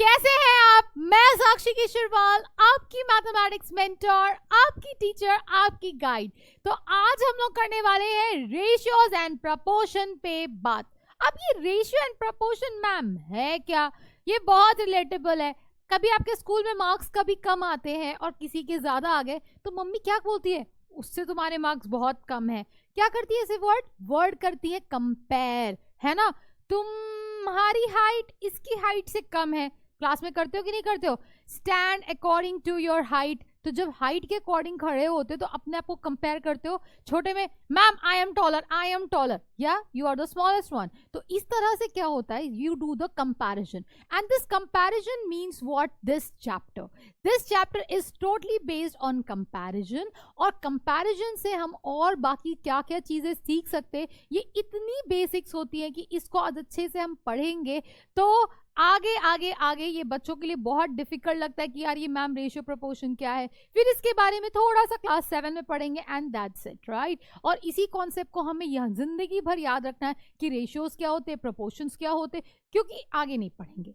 कैसे हैं आप? मैं साक्षी किशोरवाल, आपकी मैथमेटिक्स मेंटर, आपकी टीचर, आपकी गाइड। तो आज हम लोग करने वाले हैं रेशियोज एंड प्रपोर्शन पे बात। अब ये रेशियो एंड प्रपोर्शन मैम है क्या? ये बहुत रिलेटेबल है। कभी आपके स्कूल में मार्क्स कभी कम आते हैं और किसी के ज्यादा आ गए तो मम्मी क्या बोलती है? उससे तुम्हारे मार्क्स बहुत कम है। क्या करती है? इसे वर्ड करती है कंपेयर, है ना। तुम्हारी हाइट इसकी हाइट से कम है। क्लास में करते हो कि नहीं करते हो? Stand according to your height. तो जब हाइट के अकॉर्डिंग खड़े होते हो तो अपने आप को कंपेयर करते हो। छोटे में मैम आई एम टॉलर या you are the smallest one. तो इस तरह से क्या होता है? You do the comparison and this comparison means what? This chapter is totally based on comparison. और कंपैरिजन से हम और बाकी क्या क्या चीजें सीख सकते हैं, ये इतनी बेसिक्स होती है कि इसको आज अच्छे से हम पढ़ेंगे तो आगे आगे आगे ये बच्चों के लिए बहुत डिफिकल्ट लगता है कि यार ये मैम रेशियो प्रोपोर्शन क्या है। फिर इसके बारे में थोड़ा सा क्लास 7 में पढ़ेंगे एंड दैट्स इट, राइट। और इसी कॉन्सेप्ट को हमें यह जिंदगी भर याद रखना है कि रेशियोज क्या होते हैं, प्रोपोर्शंस क्या होते हैं, क्योंकि आगे नहीं पढ़ेंगे।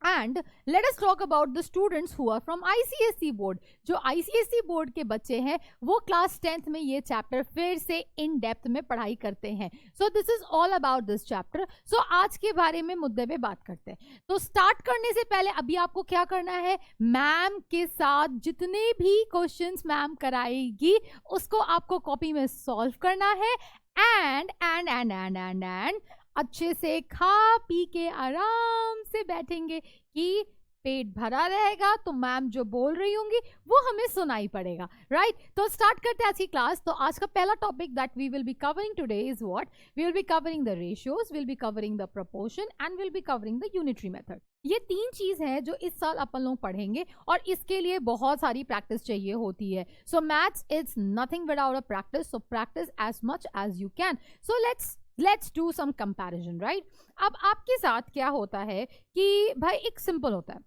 And let us talk about the students who are from ICSE board. जो आईसीएसई बोर्ड के बच्चे हैं वो क्लास 10th में ये चैप्टर फिर से इन डेप्थ में पढ़ाई करते हैं। So this is all about this chapter. So आज के बारे में मुद्दे पे बात करते हैं। तो स्टार्ट करने से पहले अभी आपको क्या करना है? मैम के साथ जितने भी क्वेश्चंस मैम कराएगी उसको आपको कॉपी में सॉल्व करना है एंड अच्छे से खा पी के आराम से बैठेंगे कि पेट भरा रहेगा तो मैम जो बोल रही होंगी वो हमें सुनाई पड़ेगा, राइट। तो स्टार्ट करते हैं आज की क्लास। तो आज का पहला topic that we will be covering today is what? We will be covering the ratios, will be covering the proportion and will be covering the unitary method. ये तीन चीज है जो इस साल अपन लोग पढ़ेंगे और इसके लिए बहुत सारी प्रैक्टिस चाहिए होती है। So maths is nothing without a practice, so practice as much as you can. So let's do some comparison, right. अब आपके साथ क्या होता है कि भाई एक सिंपल होता है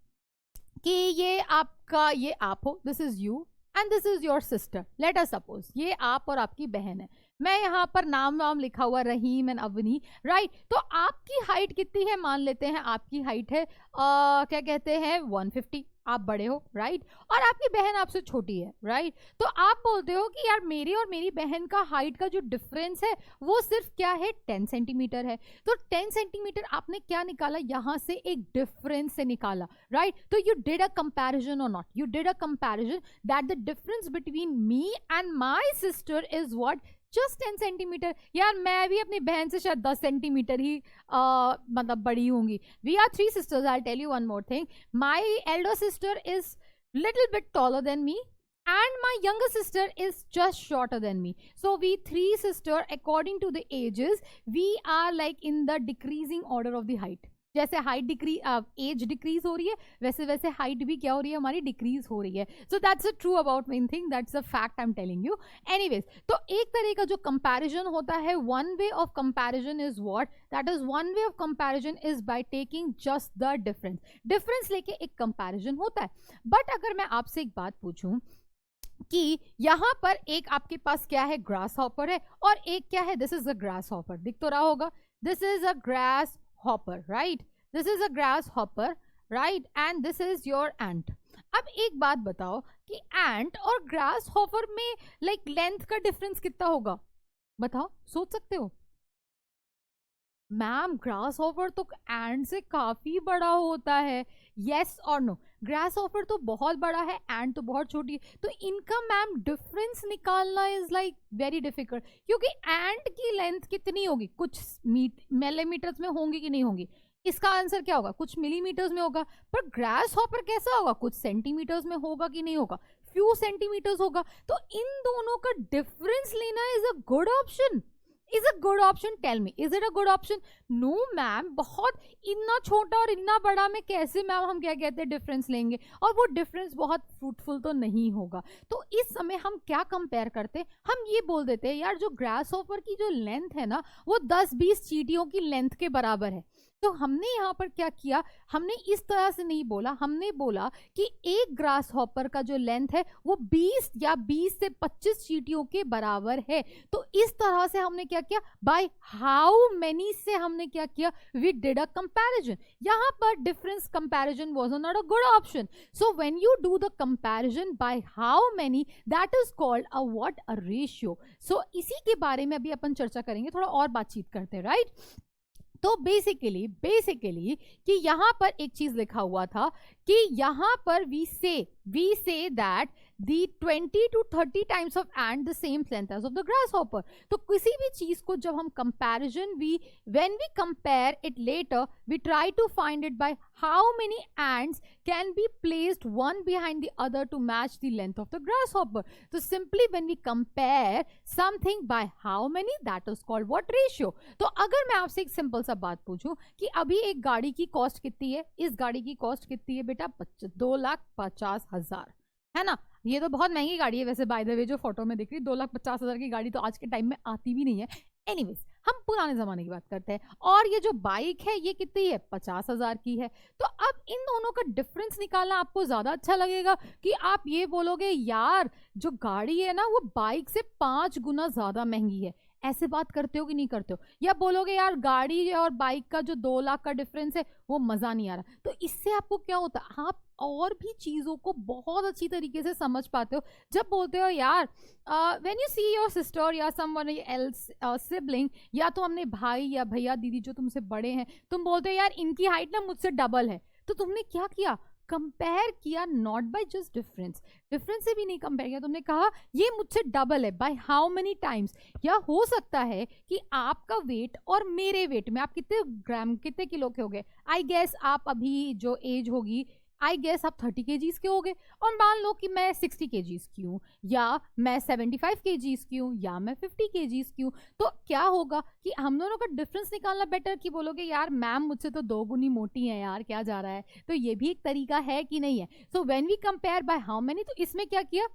कि ये आपका, ये आप हो, this is you and this is your sister. Let us suppose ये आप और आपकी बहन है। मैं यहाँ पर नाम लिखा हुआ रहीम एंड अवनी, राइट। तो आपकी हाइट कितनी है? मान लेते हैं आपकी हाइट है क्या कहते हैं 150। आप बड़े हो, राइट, और आपकी बहन आपसे छोटी है, राइट। तो आप बोलते हो कि यार मेरी और मेरी बहन का हाइट का जो डिफरेंस है वो सिर्फ क्या है? 10 सेंटीमीटर है। तो 10 सेंटीमीटर आपने क्या निकाला? यहां से एक डिफरेंस से निकाला, राइट। तो यू डिड अ कंपैरिजन और not? You did a comparison that the difference between me and my sister is what? Just 10 centimetre. यार मैं भी अपनी बहन से शायद 10 सेंटीमीटर ही मतलब बड़ी होंगी। We are 3 sisters. I'll tell you one more thing. My elder sister is little bit taller than me and my younger sister is just shorter than me. So we 3 sisters, according to the ages, we are like in the decreasing order of the height. जैसे height as decrease हो रही है वैसे वैसे height भी क्या हो रही है? हमारी डिक्रीज हो रही है। So that's a true about main thing, that's a fact I am telling you. Anyways, तो एक तरह का जो कंपैरिजन होता है, one way of comparison is what? That is one way of comparison is by taking just the difference लेके एक comparison होता है। बट अगर मैं आपसे एक बात पूछूं कि यहां पर एक आपके पास क्या है? ग्रास हॉपर है और एक क्या है? This is a grass hopper. दिख तो रहा होगा, this is a grass hopper, right? This is a grasshopper, right? And this is your ant. अब एक बात बताओ कि ant और grasshopper में like length का difference कितना होगा? बताओ, सोच सकते हो? मैम ग्रासहॉपर तो एंड से काफी बड़ा होता है। यस और नो? ग्रासहॉपर तो बहुत बड़ा है, एंड तो बहुत छोटी है। तो इनका मैम डिफरेंस निकालना इज लाइक वेरी डिफिकल्ट, क्योंकि एंड की लेंथ कितनी होगी? कुछ मिलीमीटर्स में होंगी कि नहीं होंगी? इसका आंसर क्या होगा? कुछ मिलीमीटर्स में होगा। पर ग्रासहॉपर कैसा होगा? कुछ सेंटीमीटर्स में होगा कि नहीं होगा? फ्यू सेंटीमीटर्स होगा। तो इन दोनों का डिफरेंस लेना is a good option. Is a good option? Tell me, is it a good option? No ma'am, बहुत इतना छोटा और इतना बड़ा में कैसे मैम हम क्या कहते हैं डिफरेंस लेंगे? और वो डिफरेंस बहुत फ्रूटफुल तो नहीं होगा। तो इस समय हम क्या कंपेयर करते हैं? हम ये बोल देते हैं यार जो ग्रासहॉपर की जो लेंथ है ना वो 10-20 चींटियों की लेंथ के बराबर है। तो हमने यहाँ पर क्या किया, हमने इस तरह से नहीं बोला, हमने बोला कि एक ग्रास हॉपर का जो लेंथ है वो 20 या 20 से 25 चींटियों के बराबर है। तो इस तरह से हमने क्या किया, बाय हाउ मेनी से हमने क्या किया, वी डिड अ कंपैरिजन। यहाँ पर difference comparison was not a good option. So when you do the comparison by how many, that is called a what, a ratio. So इसी के बारे में अभी अपन चर्चा करेंगे, थोड़ा और बातचीत करते हैं, राइट। तो बेसिकली कि यहां पर एक चीज लिखा हुआ था कि यहां पर we say that the 20 to 30 times of ant the same length as of the grasshopper। तो किसी भी चीज को जब हम comparison when we compare it later, we try to find it by how many ants can be placed one behind the other to match the length of the grasshopper। तो simply when we compare something by how many, that is called what, ratio। तो अगर मैं आपसे एक simple सा बात पूछूं कि अभी एक गाड़ी की कॉस्ट कितनी है, इस गाड़ी की कॉस्ट कितनी है बेटा, 2,50,000, है ना। ये तो बहुत महंगी गाड़ी है वैसे, बाय द वे जो फोटो में दिख रही, 2,50,000 की गाड़ी तो आज के टाइम में आती भी नहीं है। एनीवेज, हम पुराने जमाने की बात करते हैं। और ये जो बाइक है ये कितनी है, 50,000 की है। तो अब इन दोनों का डिफरेंस निकालना आपको ज्यादा अच्छा लगेगा कि आप ये बोलोगे यार जो गाड़ी है ना वो बाइक से 5 गुना ज्यादा महंगी है। ऐसे बात करते हो कि नहीं करते हो? या बोलोगे यार गाड़ी और बाइक का जो 2 लाख का डिफरेंस है वो मजा नहीं आ रहा। तो इससे आपको क्या होता है, आप और भी चीजों को बहुत अच्छी तरीके से समझ पाते हो। जब बोलते हो यार when you see your sister या समवन एल्स सिबलिंग, या तो हमने भाई या भैया दीदी जो तुमसे बड़े हैं, तुम बोलते हो यार इनकी हाइट ना मुझसे डबल है। तो तुमने क्या किया, कंपेयर किया, नॉट बाय जस्ट डिफरेंस से भी नहीं कंपेयर किया, तुमने कहा ये मुझसे डबल है, बाय हाउ मेनी टाइम्स। या हो सकता है कि आपका वेट और मेरे वेट में आप कितने ग्राम, कितने किलो के हो गए, आई गेस आप अभी जो एज होगी, आई गेस आप 30 kgs के हो गए, और मान लो कि मैं 60 kgs की हूँ, या मैं 75 kgs की हूँ, या मैं 50 kgs की हूँ। तो क्या होगा कि हम दोनों का डिफरेंस निकालना बेटर, कि बोलोगे यार मैम मुझसे तो 2 गुनी मोटी है यार, क्या जा रहा है। तो ये भी एक तरीका है कि नहीं है। So when we compare by how many, तो इसमें क्या किया,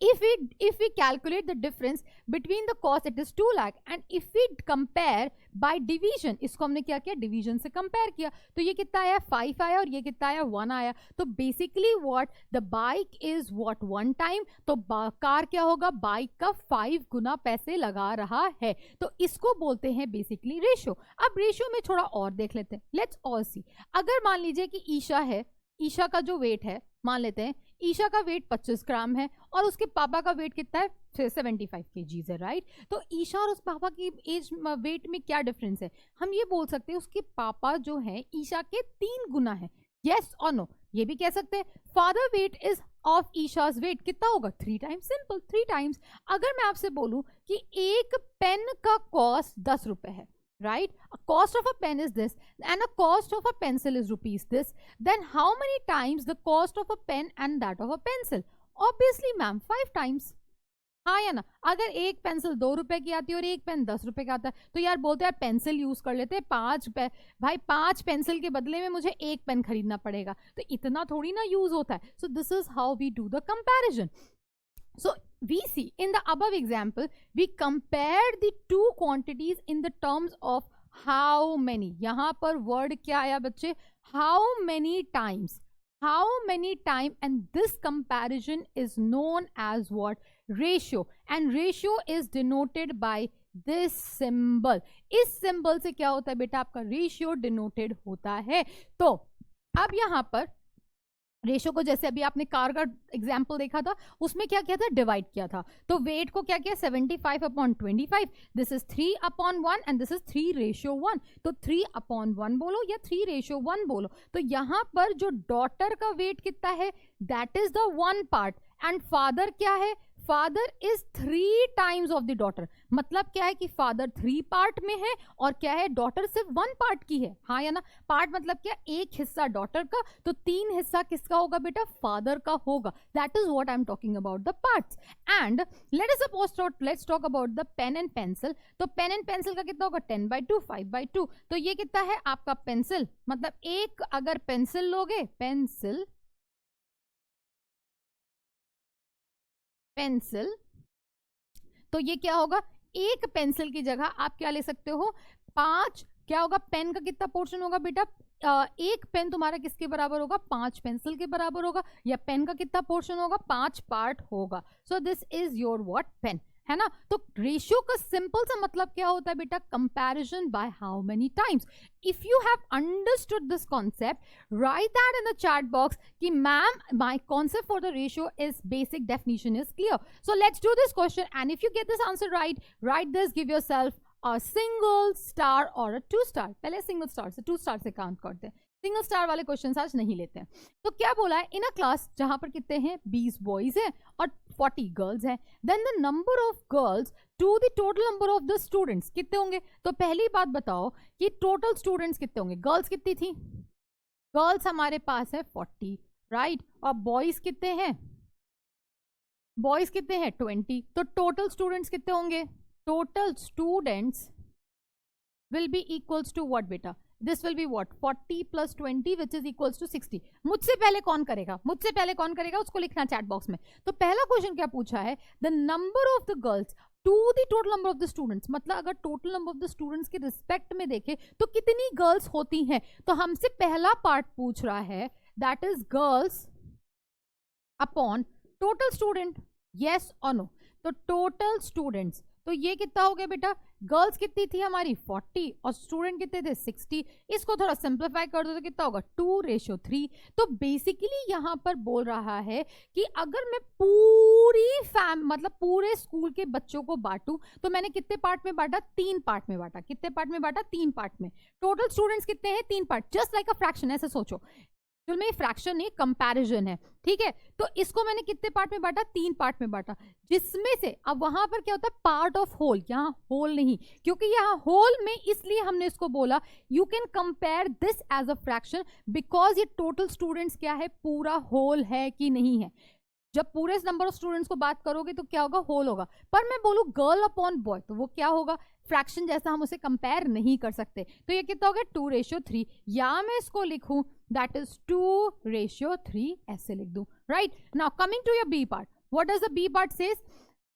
if we calculate the difference between the cost, it is 2 lakh, and if we compare by division, इसको हमने क्या किया, डिवीजन से कंपेयर किया, तो ये कितना आया, 5 आया, और ये कितना आया, 1 आया। तो basically what, the bike is what 1 time, तो कार क्या होगा, बाइक का 5 गुना पैसे लगा रहा है। तो इसको बोलते हैं बेसिकली रेशियो। अब रेशियो में थोड़ा और देख लेते हैं, लेट्स ऑल सी। अगर मान लीजिए कि ईशा है, ईशा का जो वेट है, मान लेते हैं ईशा का वेट 25 ग्राम है, और उसके पापा का वेट कितना है, 75 kgs है, राइट। तो ईशा और उस पापा की एज वेट में क्या डिफरेंस है, हम ये बोल सकते हैं उसके पापा जो है ईशा के 3 गुना है, यस और नो। ये भी कह सकते हैं फादर वेट इज ऑफ ईशा's वेट कितना होगा, 3 टाइम्स, सिंपल 3 टाइम्स। अगर मैं आपसे बोलूं कि एक पेन का कॉस्ट 10 रुपए है, right, a cost of a pen is this and a cost of a pencil is rupees this, then how many times the cost of a pen and that of a pencil? Obviously ma'am 5 times, हाँ या ना। अगर एक pencil 2 रुपए की आती है और एक पेन 10 रुपए का आता है, तो यार बोलते हैं यार पेंसिल यूज कर लेते हैं, 5 पेंसिल के बदले में मुझे एक पेन खरीदना पड़ेगा, तो इतना थोड़ी ना यूज होता है। So this is how we do the comparison. So we see in the above example, we compare the two quantities in the terms of how many। यहाँ पर word क्या आया बच्चे, how many times, how many time, and this comparison is known as what, ratio, and ratio is denoted by this symbol। इस symbol से क्या होता है बेटा, आपका ratio denoted होता है। तो अब यहाँ पर रेशो को, जैसे अभी आपने कार का एग्जाम्पल देखा था, उसमें क्या किया था, डिवाइड किया था। तो वेट को क्या किया, 75/25, this is 3/1 and this is 3:1। तो 3/1 बोलो या 3:1 बोलो। तो यहाँ पर जो डॉटर का वेट कितना है, that is the 1 part, and father क्या है, father is 3 times of the daughter. मतलब क्या है कि फादर 3 पार्ट में है, और क्या है, डॉटर सिर्फ 1 पार्ट की है, हाँ या ना। पार्ट मतलब क्या, एक हिस्सा डॉटर का, तो 3 हिस्सा किसका होगा बेटा, फादर का होगा। That is what I am talking about the parts. And let's talk about the pen and pencil. तो पेन एंड पेंसिल का कितना होगा, 10/2, 5/2। तो ये कितना है आपका पेंसिल, मतलब एक अगर पेंसिल लोगे, पेंसिल तो ये क्या होगा, एक पेंसिल की जगह आप क्या ले सकते हो, 5 क्या होगा, पेन का कितना पोर्शन होगा बेटा, एक पेन तुम्हारा किसके बराबर होगा, 5 पेंसिल के बराबर होगा, या पेन का कितना पोर्शन होगा, 5 पार्ट होगा। So this is your what, pen, है ना। तो रेशियो का सिंपल सा मतलब क्या होता है बेटा, comparison by how many times. If you have understood this concept, write that in the chat box कि ma'am my concept for the ratio is basic definition is clear. So let's do this question and if you get this answer right, write this, give yourself a single star or a 2 star। पहले single star से 2 star से count करते हैं, single star वाले question आज नहीं लेते हैं। तो क्या बोला है, इन अ क्लास जहां पर कितने हैं, 20 बॉयज हैं और 40 गर्ल्स हैं, then the number of girls to the total number of the students कितने होंगे। तो पहली बात बताओ कि टोटल स्टूडेंट्स कितने होंगे, गर्ल्स कितनी थी, गर्ल्स हमारे पास है 40, राइट, और बॉयज कितने हैं, बॉयज कितने हैं 20। तो टोटल स्टूडेंट्स कितने होंगे, total students will be equals to what beta, this will be what, 40 plus 20 which is equals to 60। मुझसे पहले कौन करेगा, मुझसे पहले कौन करेगा, उसको लिखना चैट बॉक्स में। तो पहला क्वेश्चन क्या पूछा है, the number of the girls to the total number of the students, मतलब अगर total number of the students के रिस्पेक्ट में देखे तो कितनी गर्ल्स होती हैं। तो हमसे पहला पार्ट पूछ रहा है that is girls upon total student, yes और नो। तो टोटल स्टूडेंट्स, तो ये कितना हो गया बेटा, गर्ल्स कितनी थी हमारी 40 और स्टूडेंट कितने थे 60। इसको थोड़ा सिंप्लीफाई कर दो तो कितना होगा 2:3। तो बेसिकली यहाँ पर बोल रहा है कि अगर मैं पूरी मतलब पूरे स्कूल के बच्चों को बांटूं तो मैंने कितने पार्ट में बांटा, 3 पार्ट में बांटा। कितने पार्ट में बांटा, 3 पार्ट में। टोटल स्टूडेंट्स कितने हैं, 3 part, just like a fraction, ऐसे सोचो। तो में फ्रैक्शन नहीं, कंपैरिजन है, ठीक है। तो इसको मैंने कितने पार्ट में बांटा, 3 पार्ट में बांटा, जिसमें से अब वहां पर क्या होता है, पार्ट ऑफ होल, यहाँ होल नहीं, क्योंकि यहाँ होल में इसलिए हमने इसको बोला you can compare this as a fraction because ये टोटल स्टूडेंट्स क्या है, पूरा होल है कि नहीं है। जब पूरे नंबर ऑफ स्टूडेंट्स को बात करोगे तो क्या होगा, होल होगा। पर मैं बोलूं गर्ल अपॉन बॉय तो वो क्या होगा, फ्रैक्शन जैसा, हम उसे कंपेयर नहीं कर सकते। तो ये कितना हो गया 2:3, या मैं इसको लिखूं दैट इज 2:3, ऐसे लिख दूं, right. Now coming to your B part, what does the B part says,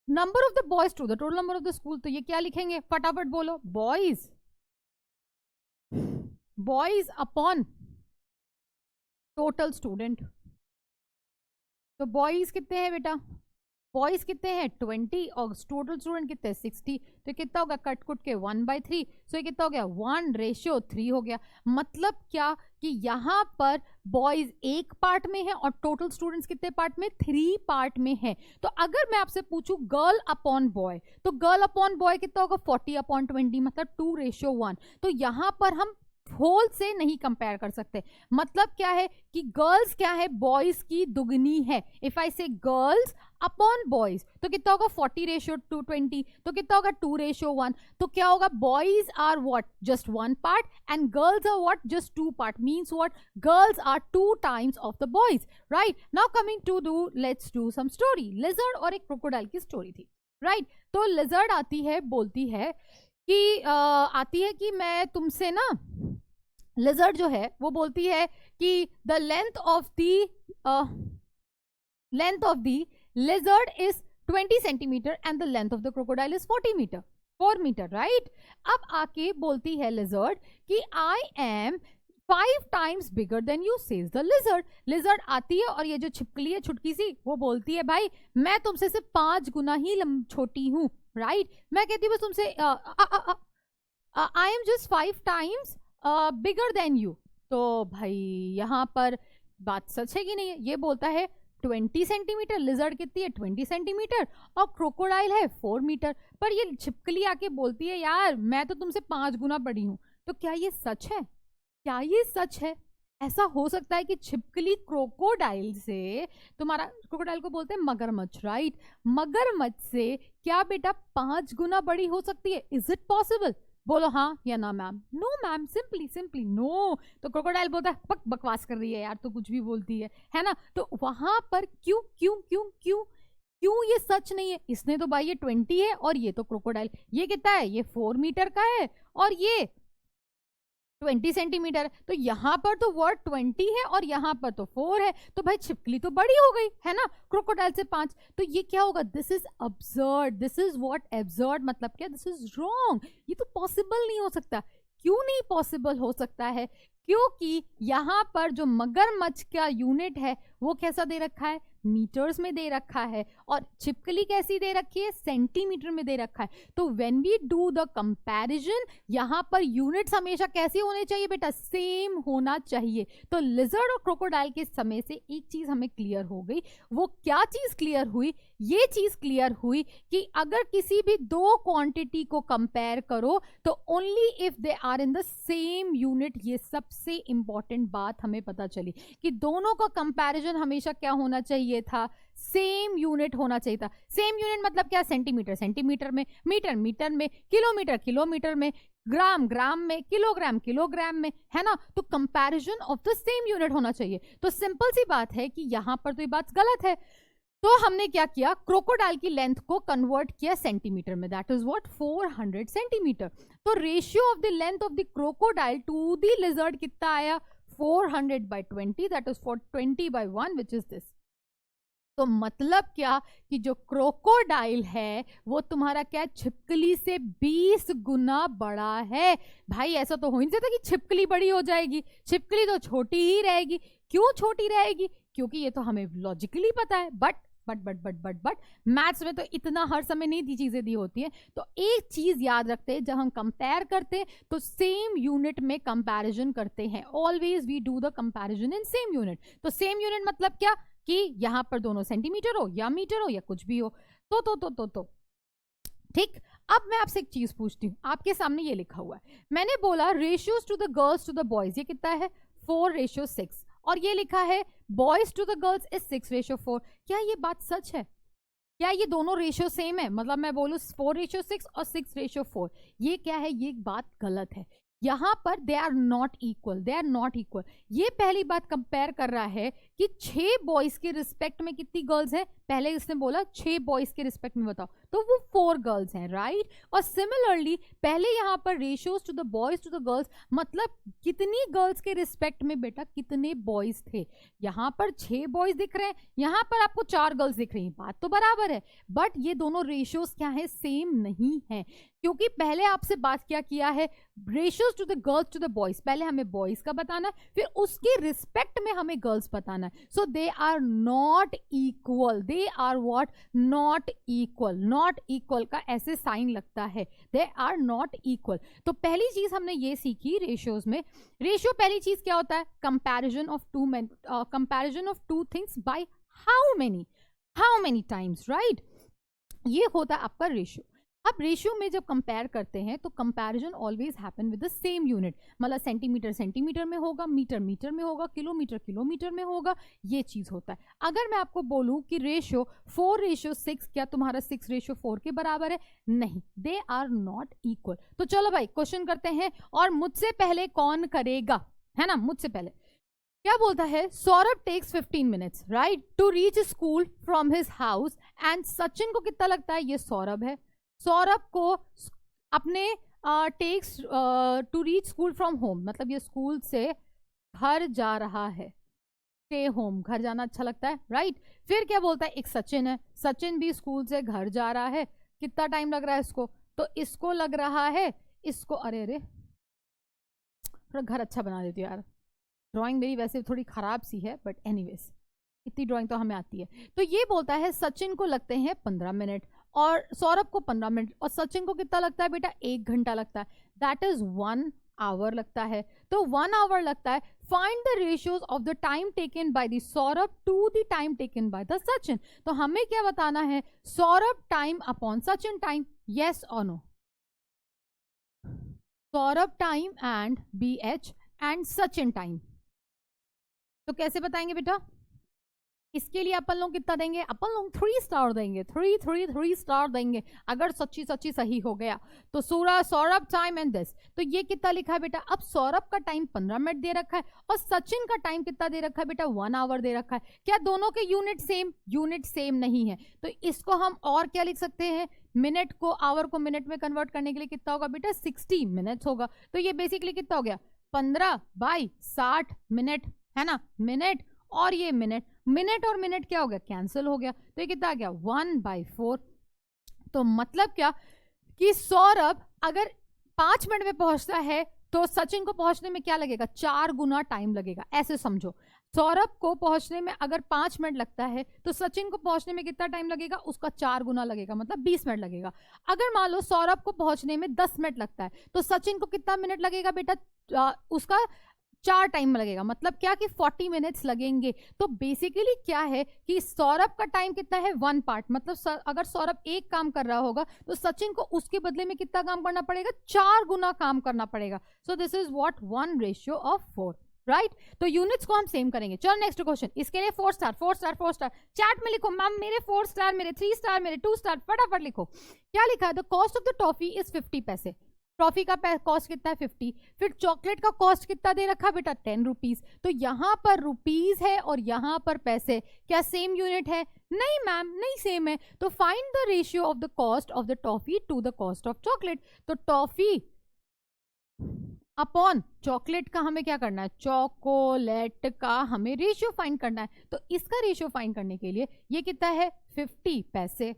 number of the boys to the total number of the school. तो ये क्या लिखेंगे, फटाफट बोलो, boys, boys upon total student. तो बॉयज कितने हैं बेटा, बॉयज कितने हैं 20 और टोटल स्टूडेंट कितने हैं 60। तो कितना होगा, कट कुट के 1/3। सो ये कितना हो गया 1:3 हो गया। मतलब क्या कि यहाँ पर बॉयज 1 पार्ट में है और टोटल स्टूडेंट्स कितने पार्ट में, 3 पार्ट में है। तो अगर मैं आपसे पूछूं गर्ल अपॉन बॉय, तो गर्ल अपॉन बॉय कितना होगा 40/20, मतलब 2:1। तो यहाँ पर हम होल से नहीं कंपेयर कर सकते। मतलब क्या है कि गर्ल्स क्या है, बॉयज की दुगनी है। इफ आई से गर्ल्स अपॉन बॉयज तो कितना होगा 40:20, तो कितना होगा 2:1। तो क्या होगा, boys are what, just 1 part and girls are what, just 2 part. Means what, girls are 2 times of the boys, right. Now coming to do, let's do some story. Lizard और एक क्रोकोडाइल की स्टोरी थी, right. तो lizard आती है, बोलती है कि आती है कि मैं तुमसे ना, लिजर्ड जो है वो बोलती है कि the length of the lizard is 20 centimetre and the length of the crocodile is 4 metre, right. अब आके बोलती है लिजर्ड कि I am 5 times bigger than you, says the lizard. Lizard आती है और ये जो छिपकली है छुटकी सी, वो बोलती है भाई मैं तुमसे सिर्फ 5 गुना ही छोटी हूं, राइट। मैं कहती हूँ तुमसे I am just 5 times bigger than you. तो भाई यहाँ पर बात सच है कि नहीं है, ये बोलता है 20 सेंटीमीटर, लिजर्ड कितनी है 20 सेंटीमीटर और क्रोकोडाइल है 4 मीटर। पर ये छिपकली आके बोलती है यार मैं तो तुमसे 5 गुना बड़ी हूं। तो क्या ये सच है, क्या ये सच है? ऐसा हो सकता है कि छिपकली क्रोकोडाइल से, तुम्हारा क्रोकोडाइल को बोलते हैं मगरमच्छ, राइट, मगरमच्छ से क्या बेटा 5 गुना बड़ी हो सकती है? Is it possible? बोलो हाँ या ना ma'am. No ma'am, simply no. तो क्रोकोडाइल बोलता है पक बकवास कर रही है यार, तो कुछ भी बोलती है ना। तो वहां पर क्यों क्यों क्यों क्यों क्यों ये सच नहीं है? इसने तो भाई ये 20 है और ये तो क्रोकोडाइल, ये कितना है, ये 4 मीटर का है और ये 20 सेंटीमीटर। तो यहाँ पर तो वर्ड 20 है और यहाँ पर तो 4 है। तो भाई छिपकली तो बड़ी हो गई है ना क्रोकोडाइल से 5। तो ये क्या होगा, this is absurd, this is what absurd, मतलब क्या, दिस इज रॉन्ग, ये तो पॉसिबल नहीं हो सकता। क्यों नहीं पॉसिबल हो सकता है? क्योंकि यहाँ पर जो मगरमच्छ का यूनिट है वो कैसा दे रखा है? मीटर्स में दे रखा है, और छिपकली कैसी दे रखी है? सेंटीमीटर में दे रखा है। तो when we do the comparison, यहाँ पर यूनिट्स हमेशा कैसे होने चाहिए बेटा? सेम होना चाहिए। तो लिजर्ड और क्रोकोडाइल के समय से एक चीज हमें क्लियर हो गई। वो क्या चीज क्लियर हुई? ये चीज क्लियर हुई कि अगर किसी भी दो क्वांटिटी को कंपेयर करो तो only if they are in the same unit. ये सबसे इंपॉर्टेंट बात हमें पता चली कि दोनों का कंपैरिजन हमेशा क्या होना चाहिए था? सेम यूनिट होना चाहिए था। सेम यूनिट मतलब क्या? सेंटीमीटर सेंटीमीटर में, मीटर मीटर में, किलोमीटर किलोमीटर में, ग्राम ग्राम में, किलोग्राम किलोग्राम में, है ना? तो comparison of the same unit होना चाहिए। तो सिंपल सी बात है कि यहां पर तो ये बात गलत है। तो हमने क्या किया? क्रोकोडाइल की लेंथ को कन्वर्ट किया सेंटीमीटर में, दैट इज व्हाट? 400 सेंटीमीटर। तो ratio of the length of the crocodile to the lizard कितना आया? 400/20, that is 20/1, which is this. तो मतलब क्या कि जो क्रोकोडाइल है वो तुम्हारा क्या? छिपकली से 20 गुना बड़ा है। भाई ऐसा तो हो नहीं सकता कि छिपकली बड़ी हो जाएगी, छिपकली तो छोटी ही रहेगी। क्यों छोटी रहेगी? क्योंकि ये तो हमें लॉजिकली पता है, बट मैथ्स में तो इतना हर समय नहीं दी चीजें दी होती हैं। तो एक चीज याद रखते हैं, जब हम कंपेयर करते हैं तो सेम यूनिट में कंपैरिजन करते हैं। Always we do the comparison in same unit. तो सेम यूनिट मतलब क्या? कि यहां पर दोनों सेंटीमीटर हो या मीटर हो या कुछ भी हो। तो ठीक। अब मैं आपसे एक चीज पूछती हूँ, आपके सामने ये लिखा हुआ है, मैंने बोला ratios to the girls to the boys, ये कितना है? 4:6, और ये लिखा है boys to the girls is 6:4। क्या ये बात सच है? क्या ये दोनों रेशियो सेम है? मतलब मैं बोलूं 4:6 और 6:4, ये क्या है? ये बात गलत है। यहां पर they are not equal, they are not equal. ये पहली बात कंपेयर कर रहा है कि 6 बॉयज के रिस्पेक्ट में कितनी गर्ल्स हैं। पहले इसने बोला 6 बॉयज के रिस्पेक्ट में बताओ, तो वो 4 गर्ल्स हैं, राइट? और सिमिलरली पहले यहां पर ratios to the boys to the girls, मतलब कितनी गर्ल्स के रिस्पेक्ट में बेटा कितने बॉयज थे। यहां पर 6 बॉयज दिख रहे हैं, यहां पर आपको 4 गर्ल्स दिख रही हैं, बात तो बराबर है, बट ये दोनों रेशियोज क्या है? सेम नहीं है। क्योंकि पहले आपसे बात क्या किया है? Ratios to the girls to the boys, पहले हमें बॉयज का बताना है, फिर उसके रिस्पेक्ट में हमें गर्ल्स बताना है। So they are not equal, they are what? Not equal. Not equal का ऐसे साइन लगता है, दे आर नॉट इक्वल। तो पहली चीज हमने ये सीखी रेशियोज में। रेशियो पहली चीज क्या होता है? Comparison of two things by how many times, right? ये होता है आपका रेशियो। अब रेशियो में जब कंपेयर करते हैं तो comparison always happen with the same unit, मतलब सेंटीमीटर सेंटीमीटर में होगा, मीटर मीटर में होगा, किलोमीटर किलोमीटर में होगा, ये चीज होता है। अगर मैं आपको बोलूं कि रेशियो 4:6, क्या तुम्हारा 6:4 के बराबर है? नहीं, दे आर नॉट इक्वल। तो चलो भाई क्वेश्चन करते हैं, और मुझसे पहले कौन करेगा? है ना, मुझसे पहले क्या बोलता है? Saurabh takes 15 minutes, right, to reach school from his house, and Sachin को कितना लगता है? ये सौरभ है। सौरभ को अपने takes to reach school from home, मतलब ये स्कूल से घर जा रहा है। स्टे होम, घर जाना अच्छा लगता है, राइट? फिर क्या बोलता है? एक सचिन है, सचिन भी स्कूल से घर जा रहा है। कितना टाइम लग रहा है इसको? तो इसको लग रहा है, इसको, अरे थोड़ा घर अच्छा बना देती हूँ यार, ड्राइंग मेरी वैसे थोड़ी खराब सी है, बट एनीवेज इतनी ड्राइंग तो हमें आती है। तो ये बोलता है सचिन को लगते हैं 15 मिनट, और सौरभ को 15 मिनट, और सचिन को कितना लगता है बेटा? 1 घंटा लगता है, दैट इज 1 आवर लगता है। तो 1 आवर लगता है। Find the ratios of the time taken by the Saurabh to the time taken by the Sachin. तो हमें क्या बताना है? Saurabh time upon Sachin time, yes और no? Saurabh time and BH and Sachin time. तो कैसे बताएंगे बेटा? इसके लिए अपन लोग कितना देंगे? अपन लोग 3 स्टार देंगे, 3 स्टार देंगे अगर सच्ची सही हो गया तो। सौरभ टाइम एंड दिस, तो ये कितना लिखा है बेटा? अब सौरभ का टाइम 15 मिनट दे रखा है, और सचिन का टाइम कितना दे रखा है बेटा? 1 आवर दे रखा है। क्या दोनों के यूनिट सेम? यूनिट सेम नहीं है, तो इसको हम और क्या लिख सकते हैं? मिनट को, आवर को मिनट में कन्वर्ट करने के लिए कितना होगा बेटा? 60 मिनट्स होगा। तो ये बेसिकली कितना हो गया? 15/60 मिनट, है ना? मिनट और ये मिनट, मिनट और मिनट क्या हो गया? कैंसिल हो गया। तो ये कितना आ गया? 1/4। तो मतलब क्या कि सौरभ अगर 5 मिनट में पहुंचता है तो सचिन को पहुंचने में क्या लगेगा, 4 गुना टाइम लगेगा। ऐसे समझो, सौरभ को पहुंचने में अगर 5 मिनट लगता है तो सचिन को पहुंचने में कितना टाइम लगेगा, उसका 4 गुना लगेगा, मतलब 20 मिनट लगेगा। अगर मान लो सौरभ को पहुंचने में 10 मिनट लगता है तो सचिन को कितना मिनट लगेगा बेटा, उसका 4 टाइम लगेगा, मतलब क्या कि 40 मिनट्स लगेंगे। तो बेसिकली क्या है कि सौरभ का टाइम कितना है, 1 पार्ट, मतलब अगर सौरभ एक काम कर रहा होगा तो सचिन को उसके बदले में कितना काम करना पड़ेगा, 4 गुना काम करना पड़ेगा। सो दिस इज व्हाट 1:4, राइट। तो यूनिट्स को हम सेम करेंगे। चलो नेक्स्ट क्वेश्चन, इसके लिए 4 स्टार 4 स्टार 4 स्टार चैट में लिखो, मैम मेरे 4 स्टार, मेरे 3 स्टार, मेरे 2 स्टार, फटाफट लिखो। क्या लिखा है, the cost of the toffee is 50 पैसे। टॉफी का कॉस्ट कितना है, 50। फिर चॉकलेट का कॉस्ट कितना दे रखा बेटा, 10 रुपीज। तो यहां पर रुपीज है और यहां पर पैसे, क्या सेम यूनिट है, नहीं मैम नहीं सेम है। तो find the ratio of the cost of the toffee to the cost of chocolate. तो टॉफी अपॉन चॉकलेट का हमें क्या करना है, चॉकोलेट का हमें रेशियो फाइंड करना है। तो इसका रेशियो फाइंड करने के लिए ये कितना है, 50 पैसे,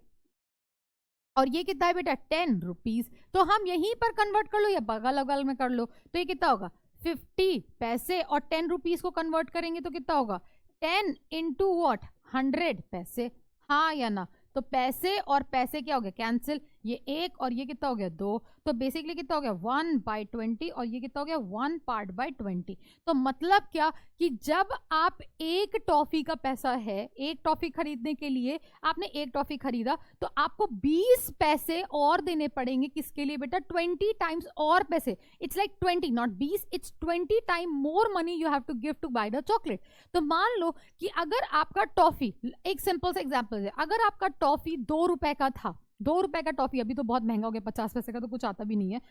और ये कितना है बेटा, 10 रुपीज। तो हम यहीं पर कन्वर्ट कर लो या बगल बगल में कर लो, तो ये कितना होगा, 50 पैसे, और 10 रुपीज को कन्वर्ट करेंगे तो कितना होगा, 10 इंटू वॉट, 100 पैसे, हाँ या ना। तो पैसे और पैसे क्या हो गया, कैंसिल, ये 1 और ये कितना हो गया, 2। तो बेसिकली कितना हो गया, 1/20, और ये कितना हो गया, 1 पार्ट बाई 20। तो मतलब क्या कि जब आप एक टॉफी का पैसा है, एक टॉफी खरीदने के लिए आपने एक टॉफी खरीदा, तो आपको 20 पैसे और देने पड़ेंगे, किसके लिए बेटा, 20 टाइम्स और पैसे। It's like 20 not 20, it's 20 time more money you have to give to buy the chocolate. तो मान लो कि अगर आपका टॉफी, एक सिंपल सा एग्जांपल है, अगर आपका टॉफी 2 रुपए का था, 2 रुपए का टॉफी, अभी तो बहुत महंगा हो गया, 50 पैसे का तो कुछ आता भी नहीं है।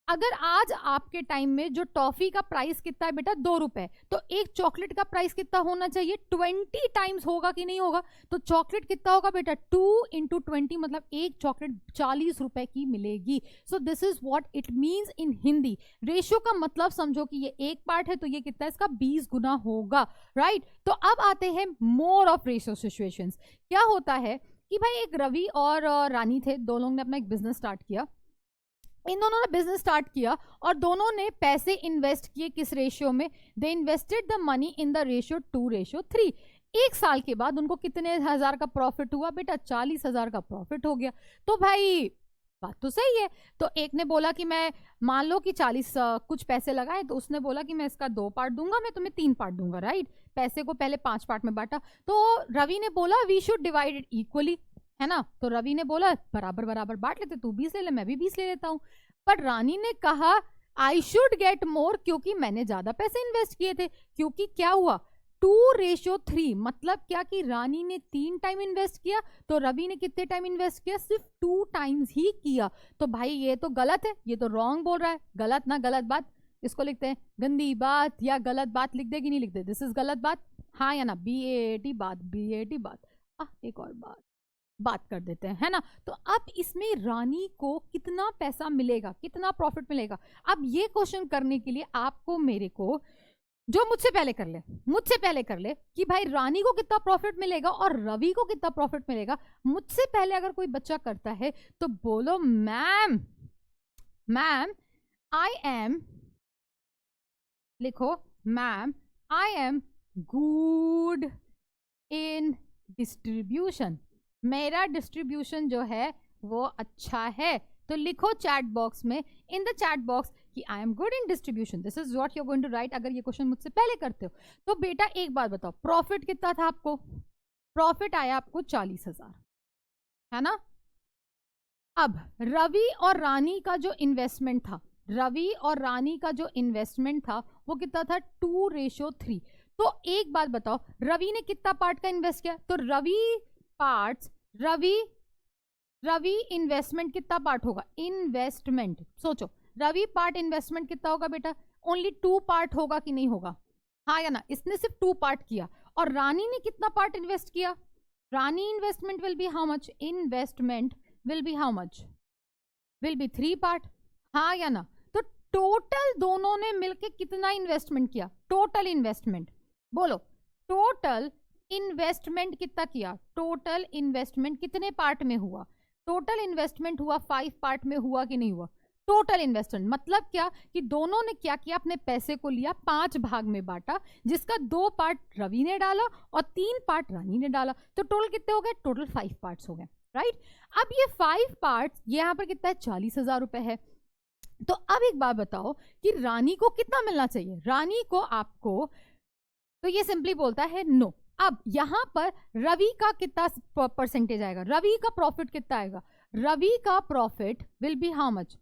अगर आज आपके टाइम में जो टॉफी का प्राइस कितना है बेटा, 2 रुपए, तो एक चॉकलेट का प्राइस कितना होना चाहिए, 20 टाइम्स होगा कि नहीं होगा। तो चॉकलेट कितना होगा बेटा, 2 इंटू 20, मतलब एक चॉकलेट 40 रुपए की मिलेगी। सो this is what it means in Hindi. Ratio का मतलब समझो कि ये एक पार्ट है तो ये कितना है, इसका 20 गुना होगा, राइट। तो अब आते हैं मोर ऑफ रेशियो सिचुएशंस। क्या होता है कि भाई एक रवि और रानी थे, दोनों लोगों ने अपना एक बिजनेस स्टार्ट किया। इन दोनों ने बिजनेस स्टार्ट किया और दोनों ने पैसे इन्वेस्ट किए किस रेशियो में, दे invested the money in the ratio 2:3। एक साल के बाद उनको कितने हजार का प्रॉफिट हुआ बेटा, 40,000 का प्रॉफिट हो गया। तो भाई बात तो सही है। तो एक ने बोला कि मैं, मान लो कि 40 कुछ पैसे लगाए, तो उसने बोला कि मैं इसका 2 पार्ट दूंगा, मैं तुम्हें 3 पार्ट दूंगा, राइट। पैसे को पहले 5 पार्ट में बांटा। तो रवि ने बोला we should divide it equally, है ना। तो रवि ने बोला बराबर बराबर बांट लेते, तू 20 ले ले, मैं भी 20 ले लेता हूं। पर रानी ने कहा आई शुड गेट मोर, क्योंकि मैंने ज्यादा पैसे इन्वेस्ट किए थे। क्योंकि क्या हुआ, 2:3, मतलब क्या कि रानी ने 3 टाइम इन्वेस्ट किया, तो रवि ने कितने टाइम इन्वेस्ट किया, सिर्फ 2 टाइम्स ही किया। तो भाई ये तो गलत है, ये तो रॉन्ग बोल रहा है, गलत ना, गलत बात। इसको लिखते हैं गंदी बात या गलत बात, लिख दे कि नहीं लिख दे, दिस इज गलत बात, हाँ या ना, BAT बात, BAT बात। एक और बात कर देते हैं, है ना। तो अब इसमें रानी को कितना पैसा मिलेगा, कितना प्रॉफिट मिलेगा। अब ये क्वेश्चन करने के लिए आपको, मेरे को, जो मुझसे पहले कर ले कि भाई रानी को कितना प्रॉफिट मिलेगा और रवि को कितना प्रॉफिट मिलेगा। मुझसे पहले अगर कोई बच्चा करता है तो बोलो मैम आई एम, लिखो ma'am I am good in distribution, मेरा डिस्ट्रीब्यूशन जो है वो अच्छा है। तो लिखो चैट बॉक्स में, इन द चैट बॉक्स कि I am good in distribution, this is what you are going to write. अगर ये क्वेश्चन मुझसे पहले करते हो तो बेटा एक बात बताओ, प्रॉफिट कितना था आपको, प्रॉफिट आया आपको 40,000, है ना। अब रवि और रानी का जो इन्वेस्टमेंट था, वो कितना था, 2:3। तो एक बात बताओ, रवि ने कितना पार्ट का इन्वेस्ट किया, तो रवि इन्वेस्टमेंट कितना पार्ट होगा, इन्वेस्टमेंट सोचो, रवि पार्ट इन्वेस्टमेंट कितना होगा बेटा, ओनली 2 पार्ट होगा कि नहीं होगा, हाँ या ना। इसने सिर्फ 2 पार्ट किया। और रानी ने कितना पार्ट इन्वेस्ट किया, Rani investment will be how much, investment will be how much, will be 3 part, हाँ या ना। तो टोटल दोनों ने मिलके कितना इन्वेस्टमेंट किया, टोटल इन्वेस्टमेंट बोलो, टोटल इन्वेस्टमेंट कितना किया, टोटल इन्वेस्टमेंट कितने पार्ट में हुआ, टोटल इन्वेस्टमेंट हुआ 5 पार्ट में हुआ कि नहीं हुआ, टोटल इन्वेस्टमेंट मतलब क्या कि दोनों ने क्या किया, अपने पैसे को लिया, 5 भाग में बांटा, जिसका 2 पार्ट रवि ने डाला और 3 पार्ट रानी ने डाला। तो टोटल कितने हो गए? टोटल 5 पार्ट्स हो गए, राइट। अब ये 5 पार्ट्स यहाँ पर कितना है? 40,000 रुपए है। तो अब एक बात बताओ कि रानी को कितना मिलना चाहिए? रानी को आपको, तो ये सिंपली बोलता है नो। अब यहां पर रवि का कितना परसेंटेज आएगा? रवि का प्रॉफिट कितना आएगा? रवि का profit will be how much?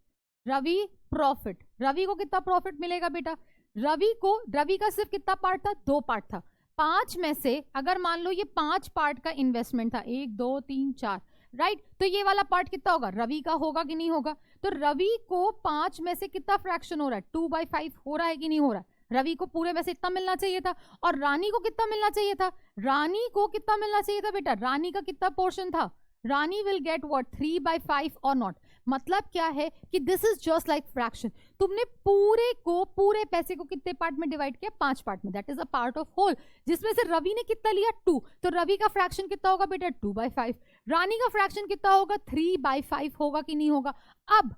Ravi profit, Ravi को कितना प्रॉफिट मिलेगा बेटा? रवि का सिर्फ कितना पार्ट था? 2 पार्ट था। 5 में से अगर मान लो ये 5 पार्ट का इन्वेस्टमेंट था, 1 2 3 4, राइट, तो ये वाला पार्ट कितना होगा? रवि का होगा कि नहीं होगा? तो रवि को 5 में से कितना फ्रैक्शन हो रहा है? 2/5 हो रहा है कि नहीं हो रहा है? रवि को पूरे में से इतना मिलना चाहिए था। और रानी को कितना मिलना चाहिए था? रानी को कितना मिलना चाहिए था बेटा? रानी का कितना पोर्शन था? रानी विल गेट व्हाट? 3/5 और नॉट। मतलब क्या है कि this is just like fraction. तुमने पूरे पैसे को कितने पार्ट में डिवाइड किया? 5 पार्ट में। That is a part of whole, जिसमें से रवि ने कितना लिया? 2। तो रवि का फ्रैक्शन कितना होगा बेटा? 2/5। रानी का फ्रैक्शन कितना होगा? 3/5 होगा कि नहीं होगा? अब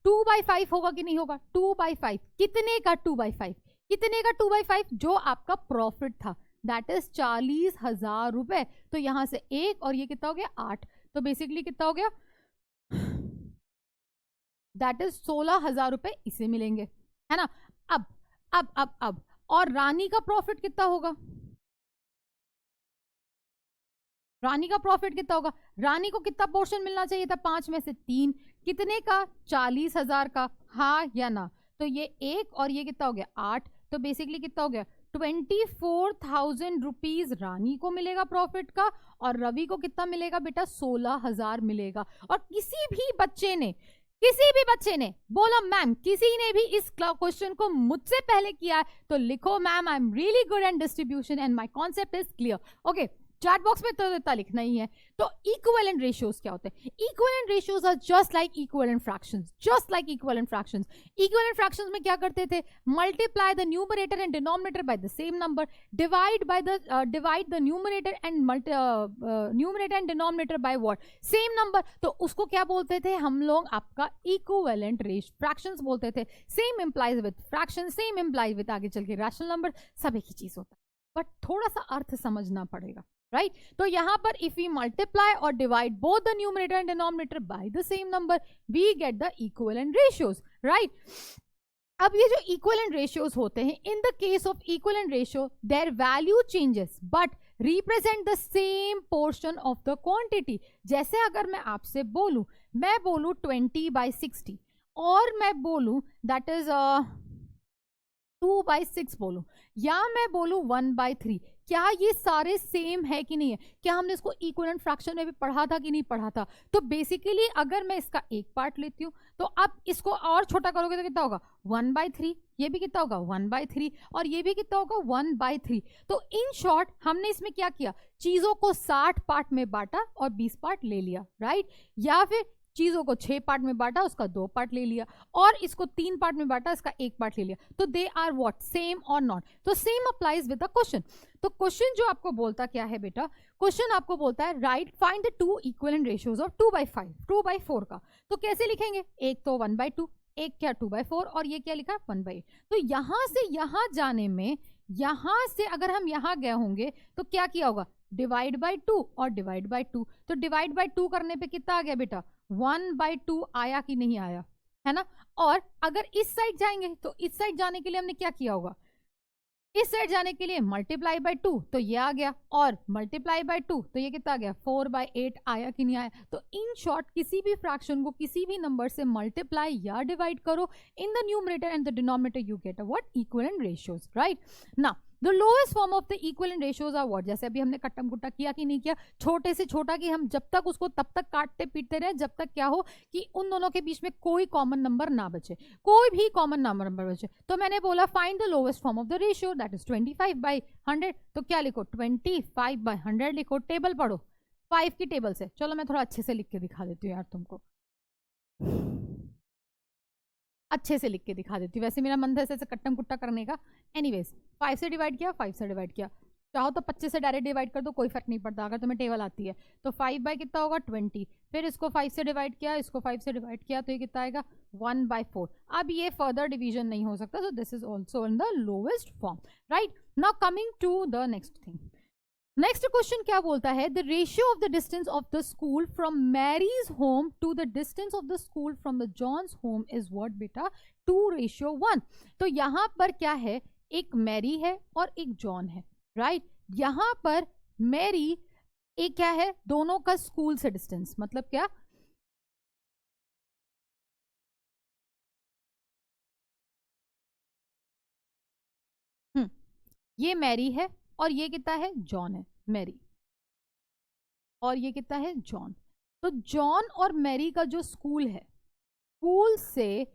2/5 होगा कि नहीं होगा? 2/5 कितने का? 2/5 कितने का? 2/5 जो आपका प्रॉफिट था, दैट इज 40,000 रुपए। तो यहां से 1 और ये कितना हो गया? 8। तो बेसिकली कितना हो गया? दैट इज 16,000 रुपए इसे मिलेंगे, है ना। अब और रानी का प्रॉफिट कितना होगा? रानी का प्रॉफिट कितना होगा? रानी को कितना पोर्शन मिलना चाहिए था? 5 में से 3। कितने का? 40,000 का, हाँ या ना? तो ये 1 और ये कितना हो गया? 8। तो बेसिकली कितना हो गया? 24,000 रुपीज रानी को मिलेगा प्रॉफिट का, और रवि को कितना मिलेगा बेटा? 16,000 मिलेगा। और किसी भी बच्चे ने बोला मैम, किसी ने भी इस क्वेश्चन को मुझसे पहले किया है तो लिखो ma'am I am really good at distribution and my concept is clear. Okay, chat box में तो इतना लिखना ही है। तो इक्विवेलेंट रेशियोज क्या होते हैं? Equivalent ratios are just like equivalent fractions, just like equivalent fractions. Equivalent fractions में क्या करते थे? Multiply the numerator and denominator by the same number, divide the numerator and denominator by what? Same number. तो उसको क्या बोलते थे हम लोग? आपका इक्विवेलेंट फ्रैक्शंस बोलते थे। Same implies with fraction, same implies with आगे चल के रैशनल नंबर, सब एक ही चीज होता है, बट थोड़ा सा अर्थ समझना पड़ेगा, राइट। तो यहां पर इफ वी मल्टीप्लाई और divide both the numerator and denominator by the same number, we get the equivalent ratios, right. अब ये जो इक्विवेलेंट रेशियोज होते हैं, in the case of equivalent ratio their value changes but represent the same portion of the quantity. जैसे अगर मैं आपसे बोलूं, मैं बोलूं 20/60 और मैं बोलूं दैट इज 2/6 बोलूं, या मैं बोलूं 1/3, क्या ये सारे सेम है कि नहीं है? क्या हमने इसको इक्विवेलेंट फ्रैक्शन में भी पढ़ा था कि नहीं पढ़ा था? तो बेसिकली अगर मैं इसका एक पार्ट लेती हूँ तो अब इसको और छोटा करोगे तो कितना होगा? 1/3। ये भी कितना होगा? 1/3। और ये भी कितना होगा? 1/3। तो इन शॉर्ट हमने इसमें क्या किया? चीजों को 60 पार्ट में बांटा और 20 पार्ट ले लिया, राइट। या फिर चीजों को 6 पार्ट में बांटा, उसका 2 पार्ट ले लिया, और इसको 3 पार्ट में बांटा, इसका 1 पार्ट ले लिया। तो दे आर व्हाट? सेम और नॉट। तो same applies with the question. तो क्वेश्चन जो आपको बोलता क्या है बेटा? क्वेश्चन आपको बोलता है right find the 2 equivalent ratios of 2/5 2/4 का। तो कैसे लिखेंगे? एक तो 1/2, एक क्या 2/4, और ये क्या लिखा? 1/8। तो यहां से यहां जाने में, यहां से अगर हम यहां गए होंगे तो क्या किया होगा? डिवाइड बाय 2 और डिवाइड बाय 2। तो डिवाइड बाय 2 करने पे कितना आ गया बेटा? 1/2 आया कि नहीं आया, है ना। और अगर इस साइड जाएंगे तो इस साइड जाने के लिए हमने क्या किया होगा? इस साइड जाने के लिए मल्टीप्लाई बाय 2 तो ये आ गया, और मल्टीप्लाई बाय 2 तो ये कितना आ गया? 4/8 आया कि नहीं आया? तो इन शॉर्ट किसी भी फ्रैक्शन को किसी भी नंबर से मल्टीप्लाई या डिवाइड करो, in the numerator and the denominator you get a what? Equivalent ratios, right. Now the lowest form of the equivalent ratios are what? जैसे अभी हमने कट्टम कुट्टा किया कि नहीं किया? छोटे से छोटा कि हम जब तक उसको तब तक काटते पीटते रहे जब तक क्या हो कि उन दोनों के बीच में कोई कॉमन नंबर ना बचे, कोई भी कॉमन नंबर बचे। तो मैंने बोला find the lowest form of the ratio, that is 25/100। तो क्या लिखो? 25/100 लिखो। टेबल पढ़ो 5 की टेबल से। चलो मैं थोड़ा अच्छे से लिख के दिखा देती हूँ यार तुमको, अच्छे से लिख के दिखा देती हूँ। वैसे मेरा मन था ऐसे कट्टम कुट्टा करने का। एनीवेज 5 से डिवाइड किया, 5 से डिवाइड किया, चाहो तो 25 से डायरेक्ट डिवाइड कर दो, कोई फर्क नहीं पड़ता अगर तुम्हें टेबल आती है। तो 5 बाई कितना होगा 20, फिर इसको 5 से डिवाइड किया, इसको 5 से डिवाइड किया, तो ये कितना आएगा 1/4। अब ये फर्दर डिवीजन नहीं हो सकता, so this is also in the lowest form, right. Now coming to the next thing, next question क्या बोलता है, the ratio of the distance of the school from Mary's home to the distance of the school from the John's home is what बेटा, 2:1। तो यहां पर क्या है, एक मैरी है और एक जॉन है, राइट। यहां पर मैरी एक क्या है, दोनों का स्कूल से डिस्टेंस, मतलब क्या, ये मैरी है और ये कितना है, जॉन है, मैरी और ये कितना है, जॉन। तो जॉन और मैरी का जो स्कूल है, स्कूल से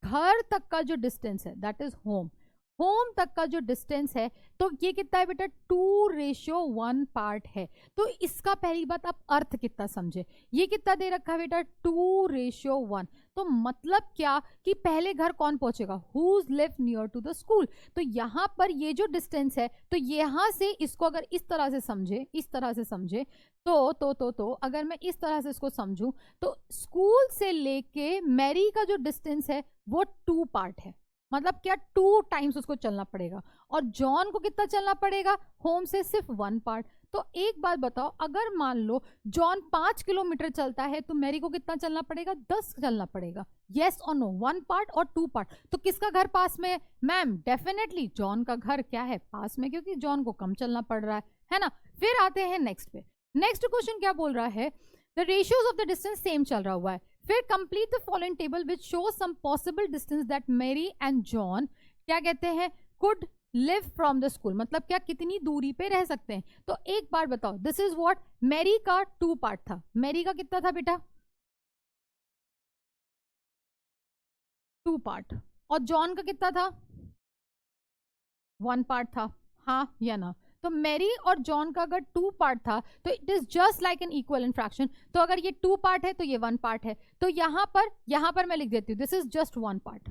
घर तक का जो डिस्टेंस है दैट इज होम, होम तक का जो डिस्टेंस है, तो ये कितना है बेटा 2:1 पार्ट है। तो इसका पहली बात आप अर्थ कितना समझे, ये कितना दे रखा है बेटा 2:1। तो मतलब क्या कि पहले घर कौन पहुंचेगा, who's live near to the school. तो यहां पर ये जो डिस्टेंस है, तो यहां से इसको अगर इस तरह से समझे, इस तरह से समझे, तो अगर मैं इस तरह से इसको समझूं, तो स्कूल से लेके मैरी का जो डिस्टेंस है वो 2 पार्ट है, मतलब क्या 2 टाइम्स उसको चलना पड़ेगा। और जॉन को कितना चलना पड़ेगा, होम से सिर्फ 1 पार्ट। तो एक बात बताओ, अगर मान लो जॉन 5 किलोमीटर चलता है तो मैरी को कितना चलना पड़ेगा, 10 चलना पड़ेगा। यस और नो, 1 पार्ट और 2 पार्ट। तो किसका घर पास में है मैम, डेफिनेटली जॉन का घर क्या है, पास में, क्योंकि जॉन को कम चलना पड़ रहा है ना। फिर आते हैं नेक्स्ट पे, नेक्स्ट क्वेश्चन क्या बोल रहा है, the ratios of the distance same चल रहा हुआ है। फिर complete the following table which show some possible distance that Mary and John क्या कहते हैं, could live from the school, मतलब क्या कितनी दूरी पे रह सकते हैं। तो एक बार बताओ, दिस इज व्हाट, मैरी का 2 पार्ट था, मैरी का कितना था बेटा 2 पार्ट, और जॉन का कितना था 1 पार्ट था, हाँ या ना। तो मैरी और जॉन का अगर 2 पार्ट था तो it is just like an equal fraction. तो अगर ये 2 पार्ट है तो ये 1 पार्ट है। तो यहां पर मैं लिख देती हूँ, दिस इज जस्ट 1 पार्ट,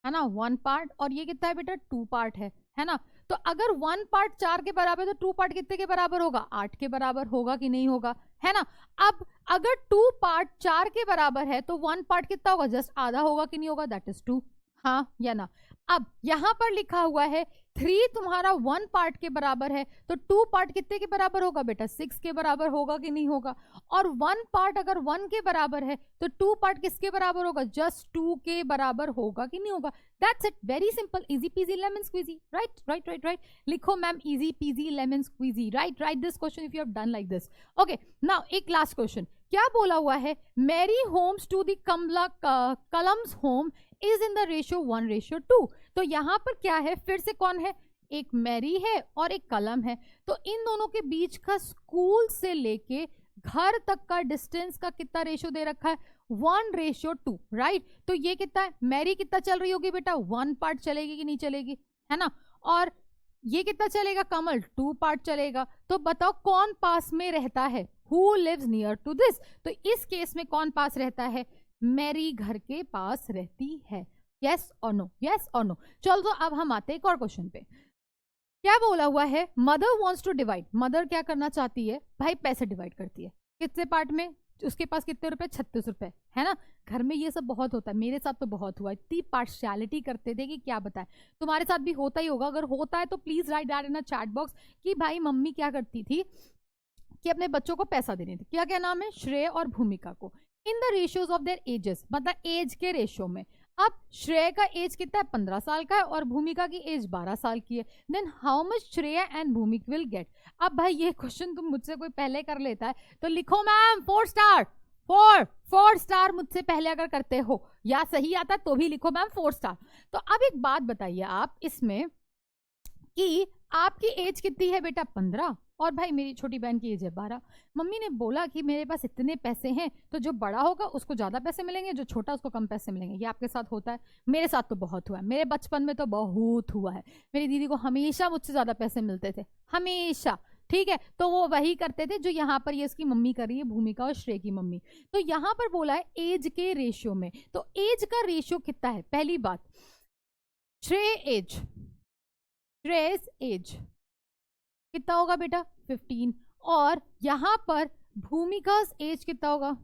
है ना, 1 पार्ट, और ये कितना है बेटा 2 पार्ट है ना। तो अगर 1 पार्ट 4 के बराबर है तो 2 पार्ट कितने के बराबर होगा, 8 के बराबर होगा कि नहीं होगा, है ना। अब अगर 2 पार्ट 4 के बराबर है तो 1 पार्ट कितना होगा, जस्ट आधा होगा कि नहीं होगा, दैट इज 2, हाँ या ना। अब यहां पर लिखा हुआ है 3 तुम्हारा 1 पार्ट के बराबर है, तो 2 पार्ट कितने के बराबर होगा बेटा, 6 के बराबर होगा कि नहीं होगा। और 1 पार्ट अगर 1 के बराबर है तो 2 पार्ट किसके बराबर होगा, जस्ट 2 के बराबर होगा कि नहीं होगा। That's it, very simple, easy peasy lemon squeezy, right right right right. लिखो ma'am easy peasy lemon squeezy, right, write this question if you have done like this. Okay, now एक लास्ट क्वेश्चन, क्या बोला हुआ है, Mary homes to the columns home is in the ratio 1:2। तो यहां पर क्या है, फिर से कौन है, एक मैरी है और एक कलम है। तो इन दोनों के बीच का स्कूल से लेके घर तक का डिस्टेंस का कितना रेशियो दे रखा है, 1:2, राइट। तो ये कितना है, मैरी कितना चल रही होगी बेटा, 1 पार्ट चलेगी कि नहीं चलेगी, है ना। और ये कितना चलेगा कमल, 2 पार्ट चलेगा। तो बताओ कौन पास में रहता है, who lives near to this. तो इस केस में कौन पास रहता है, मैरी घर के पास रहती है। यस और नो, यस और नो। चलो तो अब हम आते हैं एक और क्वेश्चन पे, क्या बोला हुआ है, mother wants to divide, mother क्या करना चाहती है भाई, पैसे डिवाइड करती है, कितने पार्ट में, उसके पास कितने रुपए, 36 रुपए, है ना। घर में ये सब बहुत होता है, मेरे साथ तो बहुत हुआ, इतनी पार्शियलिटी करते थे कि क्या बताएं। तुम्हारे साथ भी होता ही होगा, अगर होता है तो please right that in a chat box कि भाई मम्मी क्या करती थी कि अपने बच्चों को पैसा देने थे, क्या क्या नाम है, श्रेय और भूमिका को, in the ratios of there edges, मतलब एज के रेशियो में। अब श्रेय का एज कितना है, 15 साल का है, और भूमिका की एज 12 साल की है। देन हाउ मच श्रेय एंड भूमिका विल गेट। अब भाई ये क्वेश्चन तुम मुझसे कोई पहले कर लेता है तो लिखो मैम 4 स्टार, 4 स्टार मुझसे पहले अगर करते हो, या सही आता तो भी लिखो मैम 4 स्टार। तो अब एक बात बताइए आप इसमें कि आपकी एज कितनी है बेटा, 15, और भाई मेरी छोटी बहन की एज है 12। मम्मी ने बोला कि मेरे पास इतने पैसे हैं तो जो बड़ा होगा उसको ज्यादा पैसे मिलेंगे, जो छोटा उसको कम पैसे मिलेंगे। ये आपके साथ होता है, मेरे साथ तो बहुत हुआ है, मेरे बचपन में तो बहुत हुआ है। मेरी दीदी को हमेशा मुझसे ज्यादा पैसे मिलते थे, हमेशा, ठीक है। तो वो वही करते थे जो यहाँ पर ये इसकी मम्मी कर रही है, भूमिका और श्रेय की मम्मी। तो यहाँ पर बोला है एज के रेशियो में, तो एज का रेशियो कितना है, पहली बात श्रेय एज कितना होगा बेटा 15, और यहां पर भूमिका एज कितना होगा,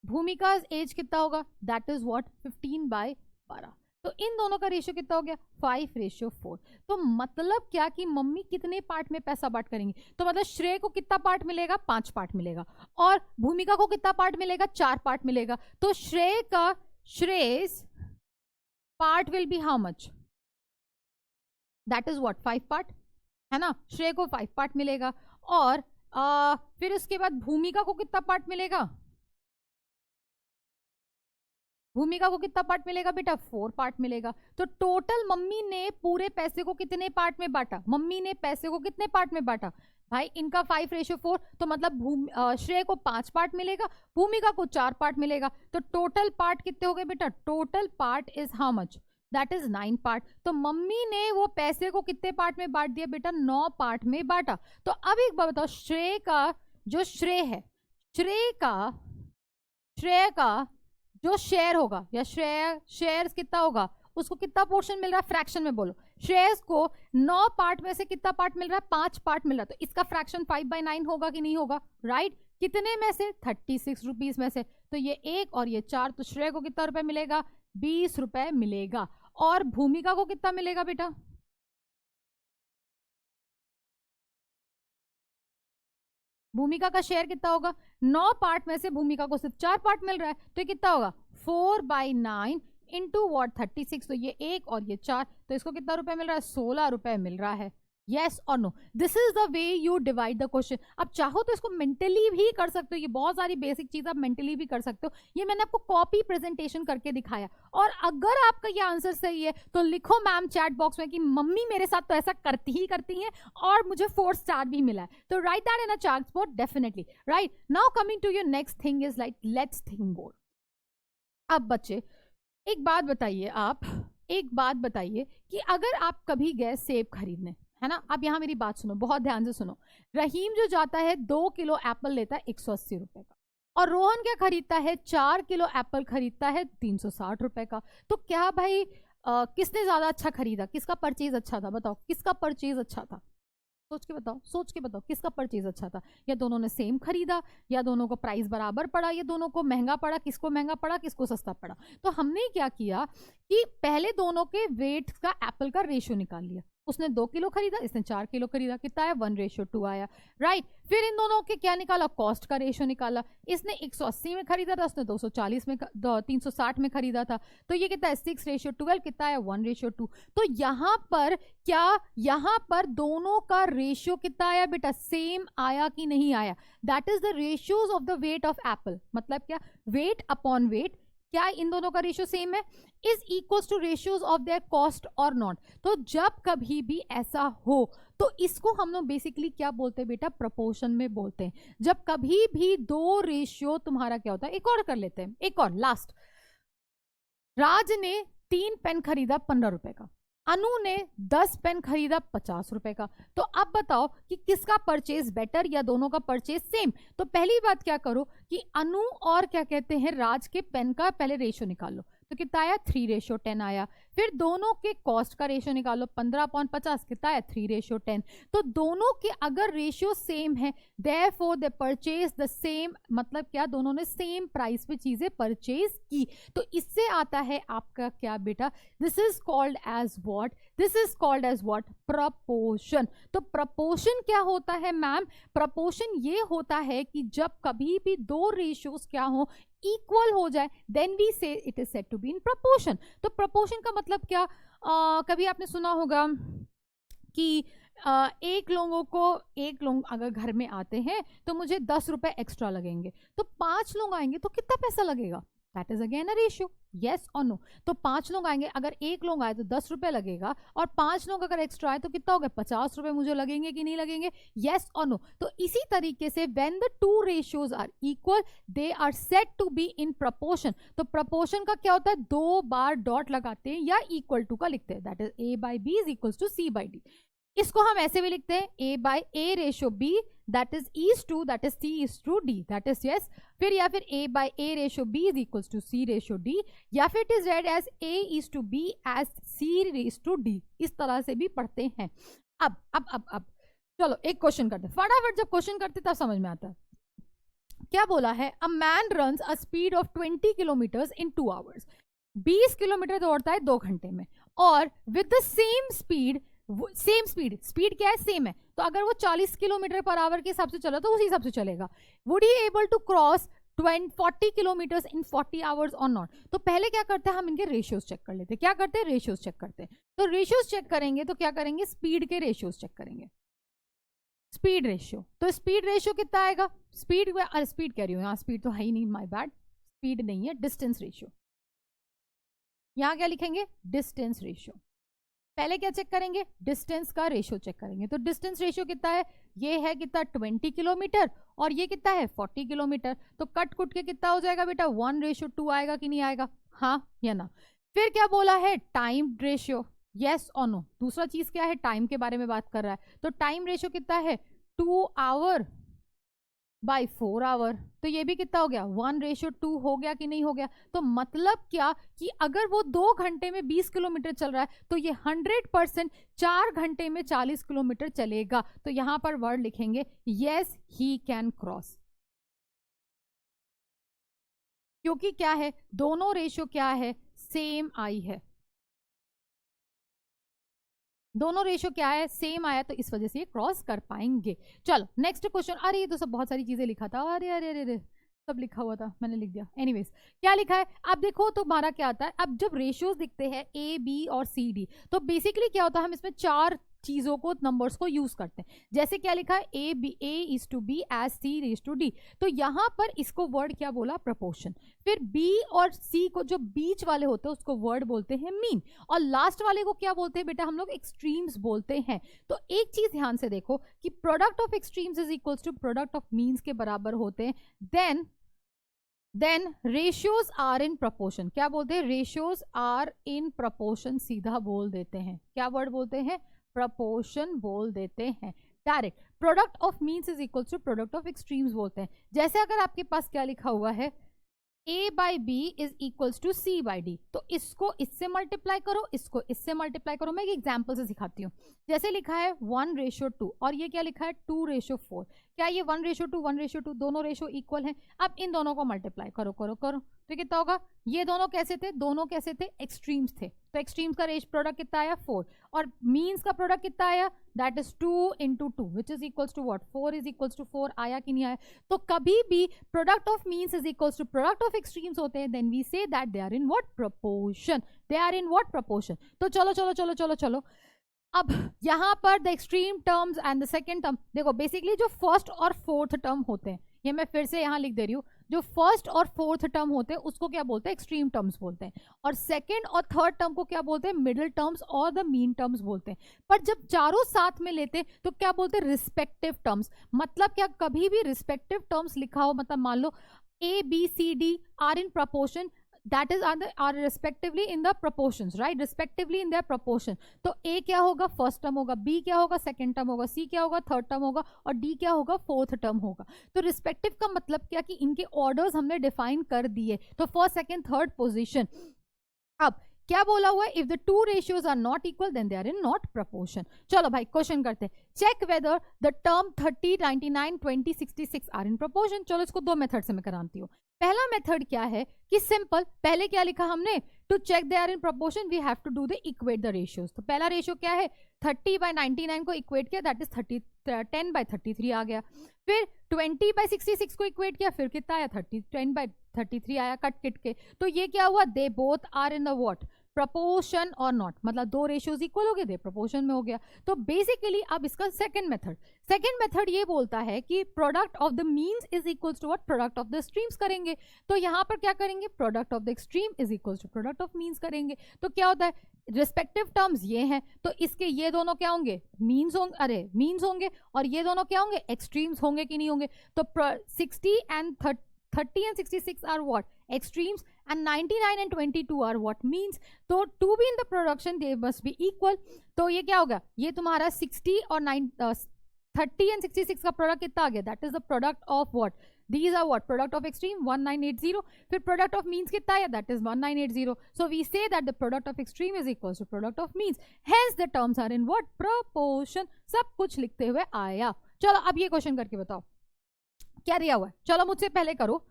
भूमिका एज कितना होगा, दैट इज व्हाट 15/12। तो इन दोनों का रेशियो कितना हो गया 5:4। तो मतलब क्या कि मम्मी कितने पार्ट में पैसा बांट करेंगी, तो मतलब श्रेय को कितना पार्ट मिलेगा 5 पार्ट मिलेगा, और भूमिका को कितना पार्ट मिलेगा 4 पार्ट मिलेगा। तो श्रेय का Shreyas part will be how much, that is what 5 part, है ना, श्रेय को 5 पार्ट मिलेगा। और फिर उसके बाद भूमिका को कितना पार्ट मिलेगा, भूमिका को कितना पार्ट मिलेगा बेटा 4 पार्ट मिलेगा। तो टोटल मम्मी ने पूरे पैसे को कितने पार्ट में बांटा, मम्मी ने पैसे को कितने पार्ट में बांटा भाई, इनका 5:4, तो मतलब श्रेय को 5 पार्ट मिलेगा, भूमिका को 4 पार्ट मिलेगा। तो टोटल पार्ट कितने हो गए बेटा, total part is how much, that is 9 part. तो मम्मी ने वो पैसे को कितने पार्ट में बांट दिया बेटा 9 पार्ट में बांटा। तो अब एक बात बताओ, श्रेय का जो श्रेय है, श्रेय का जो शेयर होगा या शेयर कितना होगा, उसको कितना पोर्शन मिल रहा है फ्रैक्शन में, बोलो शेयर्स को 9 पार्ट में से कितना पार्ट मिल रहा है 5 पार्ट मिल रहा है। तो इसका फ्रैक्शन 5/9 होगा कि नहीं होगा, राइट। कितने में से 36 रुपीज में से, तो ये 1 और ये 4, तो श्रेय को कितना रुपए मिलेगा 20 रुपए मिलेगा। और भूमिका को कितना मिलेगा बेटा, भूमिका का शेयर कितना होगा, 9 पार्ट में से भूमिका को सिर्फ 4 पार्ट मिल रहा है, तो ये कितना होगा 4/9 इंटू वॉट 36। तो ये 1 और ये 4, तो इसको कितना रुपए मिल रहा है 16 रुपए मिल रहा है। यस और no, this is the way you divide the question. अब चाहो तो इसको मेंटली भी कर सकते हो, ये बहुत सारी बेसिक चीज आप मेंटली भी कर सकते हो। ये मैंने आपको कॉपी प्रेजेंटेशन करके दिखाया, और अगर आपका ये आंसर सही है तो लिखो मैम चैट बॉक्स में कि मम्मी मेरे साथ तो ऐसा करती हैं और मुझे 4 स्टार भी मिला है। तो right that in a chat box definitely, right. Now coming to your next thing is like let's think more. अब बच्चे एक बात बताइए, आप एक बात बताइए कि अगर आप कभी गए सेब खरीदने, है ना, आप यहां मेरी बात सुनो, बहुत ध्यान से सुनो। रहीम जो जाता है 2 किलो एप्पल लेता है 180 रुपए का, और रोहन क्या खरीदता है 4 किलो एप्पल खरीदता है 360 रुपए का। तो क्या भाई किसने ज्यादा अच्छा खरीदा, किसका परचेज अच्छा था, बताओ किसका परचेज अच्छा था, सोच के बताओ किसका परचेज अच्छा था। या दोनों ने सेम खरीदा, या दोनों को प्राइस बराबर पड़ा, या दोनों को महंगा पड़ा, किसको महंगा पड़ा किसको सस्ता पड़ा। तो हमने क्या किया कि पहले दोनों के वेट का एप्पल का रेशियो निकाल लिया। उसने 2 किलो खरीदा, इसने 4 किलो खरीदा, कितना आया 1:2 आया, राइट। फिर इन दोनों के क्या निकाला, कॉस्ट का रेशियो निकाला। इसने 180 में खरीदा था, उसने 240 में 360 में खरीदा था, तो ये कितना है 6:12, कितना है 1:2। तो यहाँ पर क्या, यहाँ पर दोनों का रेशियो कितना आया बेटा, सेम आया कि नहीं आया, that is the ratios of the weight of apple. मतलब क्या, वेट अपॉन वेट, क्या इन दोनों का रेशियो सेम है, is equal to ratios of their cost और नॉट। तो जब कभी भी ऐसा हो तो इसको हम लोग बेसिकली क्या बोलते हैं बेटा, प्रपोर्शन में बोलते हैं। जब कभी भी 2 रेशियो तुम्हारा क्या होता है, एक और कर लेते हैं, एक और लास्ट। राज ने 3 पेन खरीदा 15 रुपए का, अनु ने 10 पेन खरीदा 50 रुपए का। तो अब बताओ कि किसका परचेज बेटर या दोनों का परचेज सेम। तो पहली बात क्या करो कि अनु और क्या कहते हैं राज के पेन का पहले रेशियो निकाल लो, तो कितना आया 3:10 आया। फिर दोनों के कॉस्ट का रेशियो निकालो, 15/50 कितना आया 3:10। तो दोनों के अगर रेशियो सेम है, therefore they purchase the same, मतलब क्या, दोनों ने सेम प्राइस पे चीजें परचेज की। तो इससे आता है आपका क्या बेटा, this is called as what, this is called as what, proportion. तो प्रपोर्शन क्या होता है मैम, प्रपोर्शन ये होता है कि जब कभी भी 2 रेशियोज क्या हो, इक्वल हो जाए, then we say it is said to be in proportion. तो प्रपोर्शन का मतलब क्या, कभी आपने सुना होगा कि एक लोग अगर घर में आते हैं तो मुझे 10 रुपए एक्स्ट्रा लगेंगे, तो 5 लोग आएंगे तो कितना पैसा लगेगा, that is again a ratio, yes और नो। तो 5 लोग आएंगे, अगर 1 लोग आए तो 10 रुपए लगेगा, और 5 लोग अगर एक्स्ट्रा आए तो कितना हो गया 50 रुपए मुझे लगेंगे कि नहीं लगेंगे, यस और नो। तो इसी तरीके से when the 2 ratios are equal they are said to be in proportion. तो प्रपोर्शन का क्या होता है, 2 बार डॉट लगाते हैं या इक्वल टू का लिखते हैं, that is A/B is equal to C/D। इसको हम ऐसे भी लिखते हैं A/A ratio B, that is E/2, that is C/D, that is yes फिर या फिर A by A ratio B is equals to C ratio D, या फिर it is read as A is to B as C is to D, इस तरह से भी पढ़ते हैं। अब चलो एक क्वेश्चन करते हैं फटाफट, जब क्वेश्चन करते तब समझ में आता है। क्या बोला है, a man runs a speed of 20 kilometres in 2 hours, 20 kilometre दौड़ता है 2 घंटे में, और with the same speed speed क्या है, सेम है, तो अगर वो 40 किलोमीटर पर आवर के हिसाब से चला तो उसी हिसाब से चलेगा। Would he able to cross 40 kilometres in 40 hours और नॉट? तो पहले क्या करते हैं, हम इनके रेशियोज चेक कर लेते हैं। क्या करते हैं, रेशियोज चेक करते हैं। तो रेशियोज चेक करेंगे तो क्या करेंगे, स्पीड के रेशियोज चेक करेंगे, स्पीड रेशियो। तो स्पीड रेशियो कितना आएगा, स्पीड कह रही हूँ यहाँ, स्पीड तो है ही नहीं, माय बैड, स्पीड नहीं है, डिस्टेंस रेशियो। यहाँ क्या लिखेंगे, डिस्टेंस रेशियो। पहले क्या चेक करेंगे, डिस्टेंस का रेशियो चेक करेंगे। तो डिस्टेंस रेशियो कितना है, ये है कितना 20 किलोमीटर और ये कितना है 40 किलोमीटर। तो कट कुट के कितना हो जाएगा बेटा, 1:2 आएगा कि नहीं आएगा, हाँ या ना। फिर क्या बोला है, टाइम रेशियो, यस और नो। दूसरा चीज क्या है, टाइम के बारे में बात कर रहा है, तो टाइम रेशियो कितना है 2 आवर बाय 4 आवर। तो ये भी कितना हो गया, 1:2 हो गया कि नहीं हो गया। तो मतलब क्या कि अगर वो 2 घंटे में 20 किलोमीटर चल रहा है तो ये 100% 4 घंटे में 40 किलोमीटर चलेगा। तो यहां पर वर्ड लिखेंगे यस ही कैन क्रॉस, क्योंकि क्या है, दोनों रेशियो क्या है, सेम आई है, दोनों रेशियो क्या है, सेम आया, तो इस वजह से ये क्रॉस कर पाएंगे। चलो नेक्स्ट क्वेश्चन। अरे ये तो सब बहुत सारी चीजें लिखा था, अरे अरे अरे अरे सब लिखा हुआ था, मैंने लिख दिया। एनीवेज क्या लिखा है, अब देखो तो हमारा क्या आता है, अब जब रेशियोज दिखते हैं A B और C D, तो बेसिकली क्या होता है, हम इसमें 4 चीजों को, नंबर्स को यूज करते हैं। जैसे क्या लिखा है, A is to B as C is to D, तो यहां पर इसको वर्ड क्या बोला, प्रपोर्शन। फिर B और C को जो बीच वाले होते हैं उसको वर्ड बोलते हैं मीन, और लास्ट वाले को क्या बोलते हैं बेटा, हम लोग एक्सट्रीम्स बोलते हैं। तो एक चीज ध्यान से देखो कि product of extremes is equals to product of means के बराबर होते हैं। Then ratios are in proportion, क्या बोलते हैं, रेशियोज आर इन प्रपोर्शन, सीधा बोल देते हैं, क्या वर्ड बोलते हैं, प्रपोर्शन बोल देते हैं direct. Product of means is equal to product of extremes बोलते हैं। जैसे अगर आपके पास क्या लिखा हुआ है, A by B is equals to C by D, तो इसको इससे मल्टीप्लाई करो, इसको इससे मल्टीप्लाई करो। मैं एक एग्जाम्पल से सिखाती हूँ। जैसे लिखा है 1:2 और ये क्या लिखा है 2:4, क्या ये 1:2 1:2 दोनों रेशियो इक्वल हैं? अब इन दोनों को मल्टीप्लाई करो करो करो, तो कितना होगा, ये दोनों कैसे थे, दोनों कैसे थे, एक्सट्रीम्स थे, तो एक्सट्रीम्स का रेश प्रोडक्ट कितना आया 4, और मीन्स का प्रोडक्ट कितना आया, that is 2 into 2 which is equals to what, 4 is equals to 4, आया कि नहीं आया। तो कभी भी product of means is equals to product of extremes होते हैं, then we say that they are in what, proportion, they are in what, proportion. तो चलो चलो चलो चलो चलो, अब यहां पर the extreme terms and the second term, देखो बेसिकली जो फर्स्ट और फोर्थ टर्म होते हैं, ये मैं फिर से यहां लिख दे रही हूं, जो फर्स्ट और फोर्थ टर्म होते हैं उसको क्या बोलते हैं, एक्सट्रीम टर्म्स बोलते हैं, और सेकंड और थर्ड टर्म को क्या बोलते हैं, मिडिल टर्म्स और द मीन टर्म्स बोलते हैं। पर जब चारों साथ में लेते हैं तो क्या बोलते हैं, रिस्पेक्टिव टर्म्स। मतलब क्या, कभी भी रिस्पेक्टिव टर्म्स लिखा हो, मतलब मान लो A B C D are in proportion, that is are respectively in the proportions, right, respectively in their proportion। तो A क्या होगा, फर्स्ट टर्म होगा, B क्या होगा, सेकंड टर्म होगा, C क्या होगा, थर्ड टर्म होगा, और D क्या होगा, फोर्थ टर्म होगा। तो रिस्पेक्टिव का मतलब क्या कि इनके ऑर्डर्स हमने डिफाइन कर दिए, तो फर्स्ट सेकंड थर्ड पोजीशन। अब क्या बोला हुआ है, if the two ratios are not equal then they are in not proportion. चलो भाई क्वेश्चन करते हैं, check whether the term 30 99 20 66 are in proportion. चलो इसको दो मेथड से मैं कराती हूँ। पहला मेथड क्या है कि सिंपल, पहले क्या लिखा हमने, to check they are in proportion we have to do the equate the ratios. तो पहला रेशियो क्या है, 30/99 को इक्वेट किया, दैट इज 10/33 आ गया। फिर 20/66 को इक्वेट किया, फिर कितना आया, 10/33 आया कट किट के। तो ये क्या हुआ, they both are in the what, proportion और नॉट, मतलब दो रेशियोज इक्वल हो गए, दे प्रपोर्शन में हो गया। तो बेसिकली अब इसका सेकंड मेथड ये बोलता है कि product of the means is equals to what, product of the extremes करेंगे। तो यहां पर क्या करेंगे, product of the extreme is equals to product of means करेंगे। तो क्या होता है, रिस्पेक्टिव टर्म्स ये हैं, तो इसके ये दोनों क्या होंगे, मीन्स होंगे, अरे मीन्स होंगे, और ये दोनों क्या होंगे, एक्सट्रीम्स होंगे कि नहीं होंगे। तो 60 and 30 and 66 are what, extremes, and 99 and 22 are what, means। तो to be in the production they must be equal। तो ये क्या होगा, ये तुम्हारा 60 और 30 and 66 का प्रोडक्ट कितना आ गया, that is the product of what, these are what product of extreme 1980, फिर प्रोडक्ट ऑफ मीन्स कितना है, that is 1980. So we say that the product of extreme is equal to product of means, hence the terms are in what proportion. सब कुछ लिखते हुए आया. चलो अब ये क्वेश्चन करके बताओ क्या दिया हुआ है. चलो मुझसे पहले करो.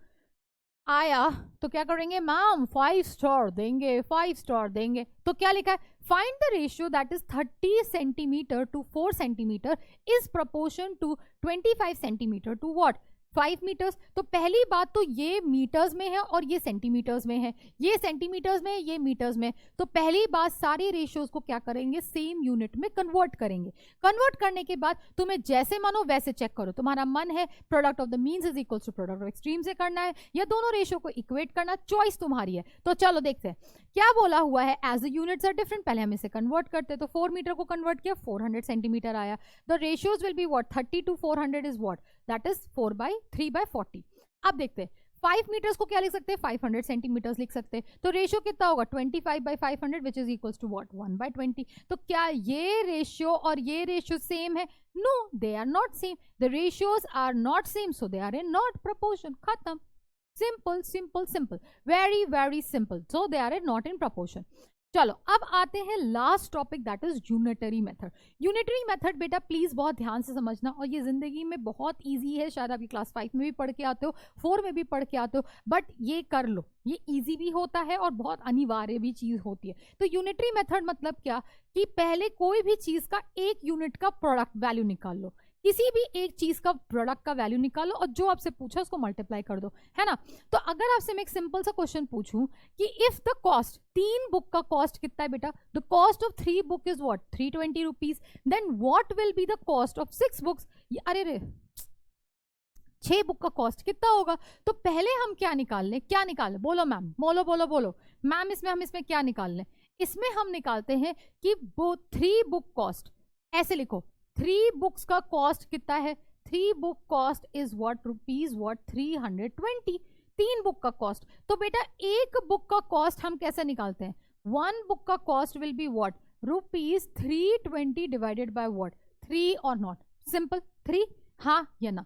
आया तो क्या करेंगे मैम, 5 स्टार देंगे, 5 स्टार देंगे. तो क्या लिखा है, find the ratio that is 30 centimetres to 4 centimetres is proportion to 25 centimetres to what 5 metres. तो पहली बात तो ये मीटर्स में है और ये सेंटीमीटर्स में है, ये सेंटीमीटर्स में है, ये मीटर्स में. तो पहली बात सारे रेशियोज को क्या करेंगे, सेम यूनिट में कन्वर्ट करेंगे. कन्वर्ट करने के बाद तुम्हें जैसे मानो वैसे चेक करो. तुम्हारा मन है product of the means is equal to product of extreme से करना है या दोनों रेशियो को इक्वेट करना, चॉइस तुम्हारी है. तो चलो देखते हैं क्या बोला हुआ है. As the units are different, पहले हम इसे कन्वर्ट करते हैं. तो 4 मीटर को कन्वर्ट किया, 400 सेंटीमीटर आया. The ratios will be what 30 to 400 is what, that is 4/3/40. अब देखते हैं 5 मीटर्स को क्या लिख सकते हैं, 500 सेंटीमीटर्स लिख सकते हैं. तो रेशियो कितना होगा 25/500 which is equals to what 1/20. तो क्या ये रेशियो और ये रेशियो सेम है, no they are not same. The ratios are not same, so they are in not proportion. खत्म. Simple simple simple, very very simple. So they are not in proportion. चलो अब आते हैं last topic, that is unitary method. Unitary method बेटा please बहुत ध्यान से समझना, और ये जिंदगी में बहुत इजी है. शायद आप क्लास 5 में भी पढ़ के आते हो, 4 में भी पढ़ के आते हो, बट ये कर लो. ये इजी भी होता है और बहुत अनिवार्य भी चीज होती है. तो यूनिटरी मेथड मतलब क्या कि पहले कोई भी चीज का एक यूनिट का प्रोडक्ट वैल्यू निकाल लो, किसी भी एक चीज का प्रोडक्ट का वैल्यू निकालो और जो आपसे पूछा उसको मल्टीप्लाई कर दो, है ना. तो अगर आपसे मैं एक सिंपल सा क्वेश्चन पूछूं कि इफ द कॉस्ट, 3 बुक का कॉस्ट कितना है बेटा, the cost of 3 book is what 320 rupees, then what will be the cost of 6 books. अरे रे 6 बुक का कॉस्ट कितना होगा. तो पहले हम क्या निकाल लें, क्या निकाल लें, बोलो मैम, बोलो बोलो बोलो मैम. हम इसमें क्या निकाल लें, इसमें हम निकालते हैं कि वो 3 बुक कॉस्ट, ऐसे लिखो 3 बुक्स का कॉस्ट कितना है, 3 book cost is what rupees what 320. 3 book का कॉस्ट. तो बेटा एक बुक का कॉस्ट हम कैसे निकालते हैं, 1 बुक का cost will be what rupees 320 divided by what 3 और नॉट. सिंपल 3, हाँ या ना.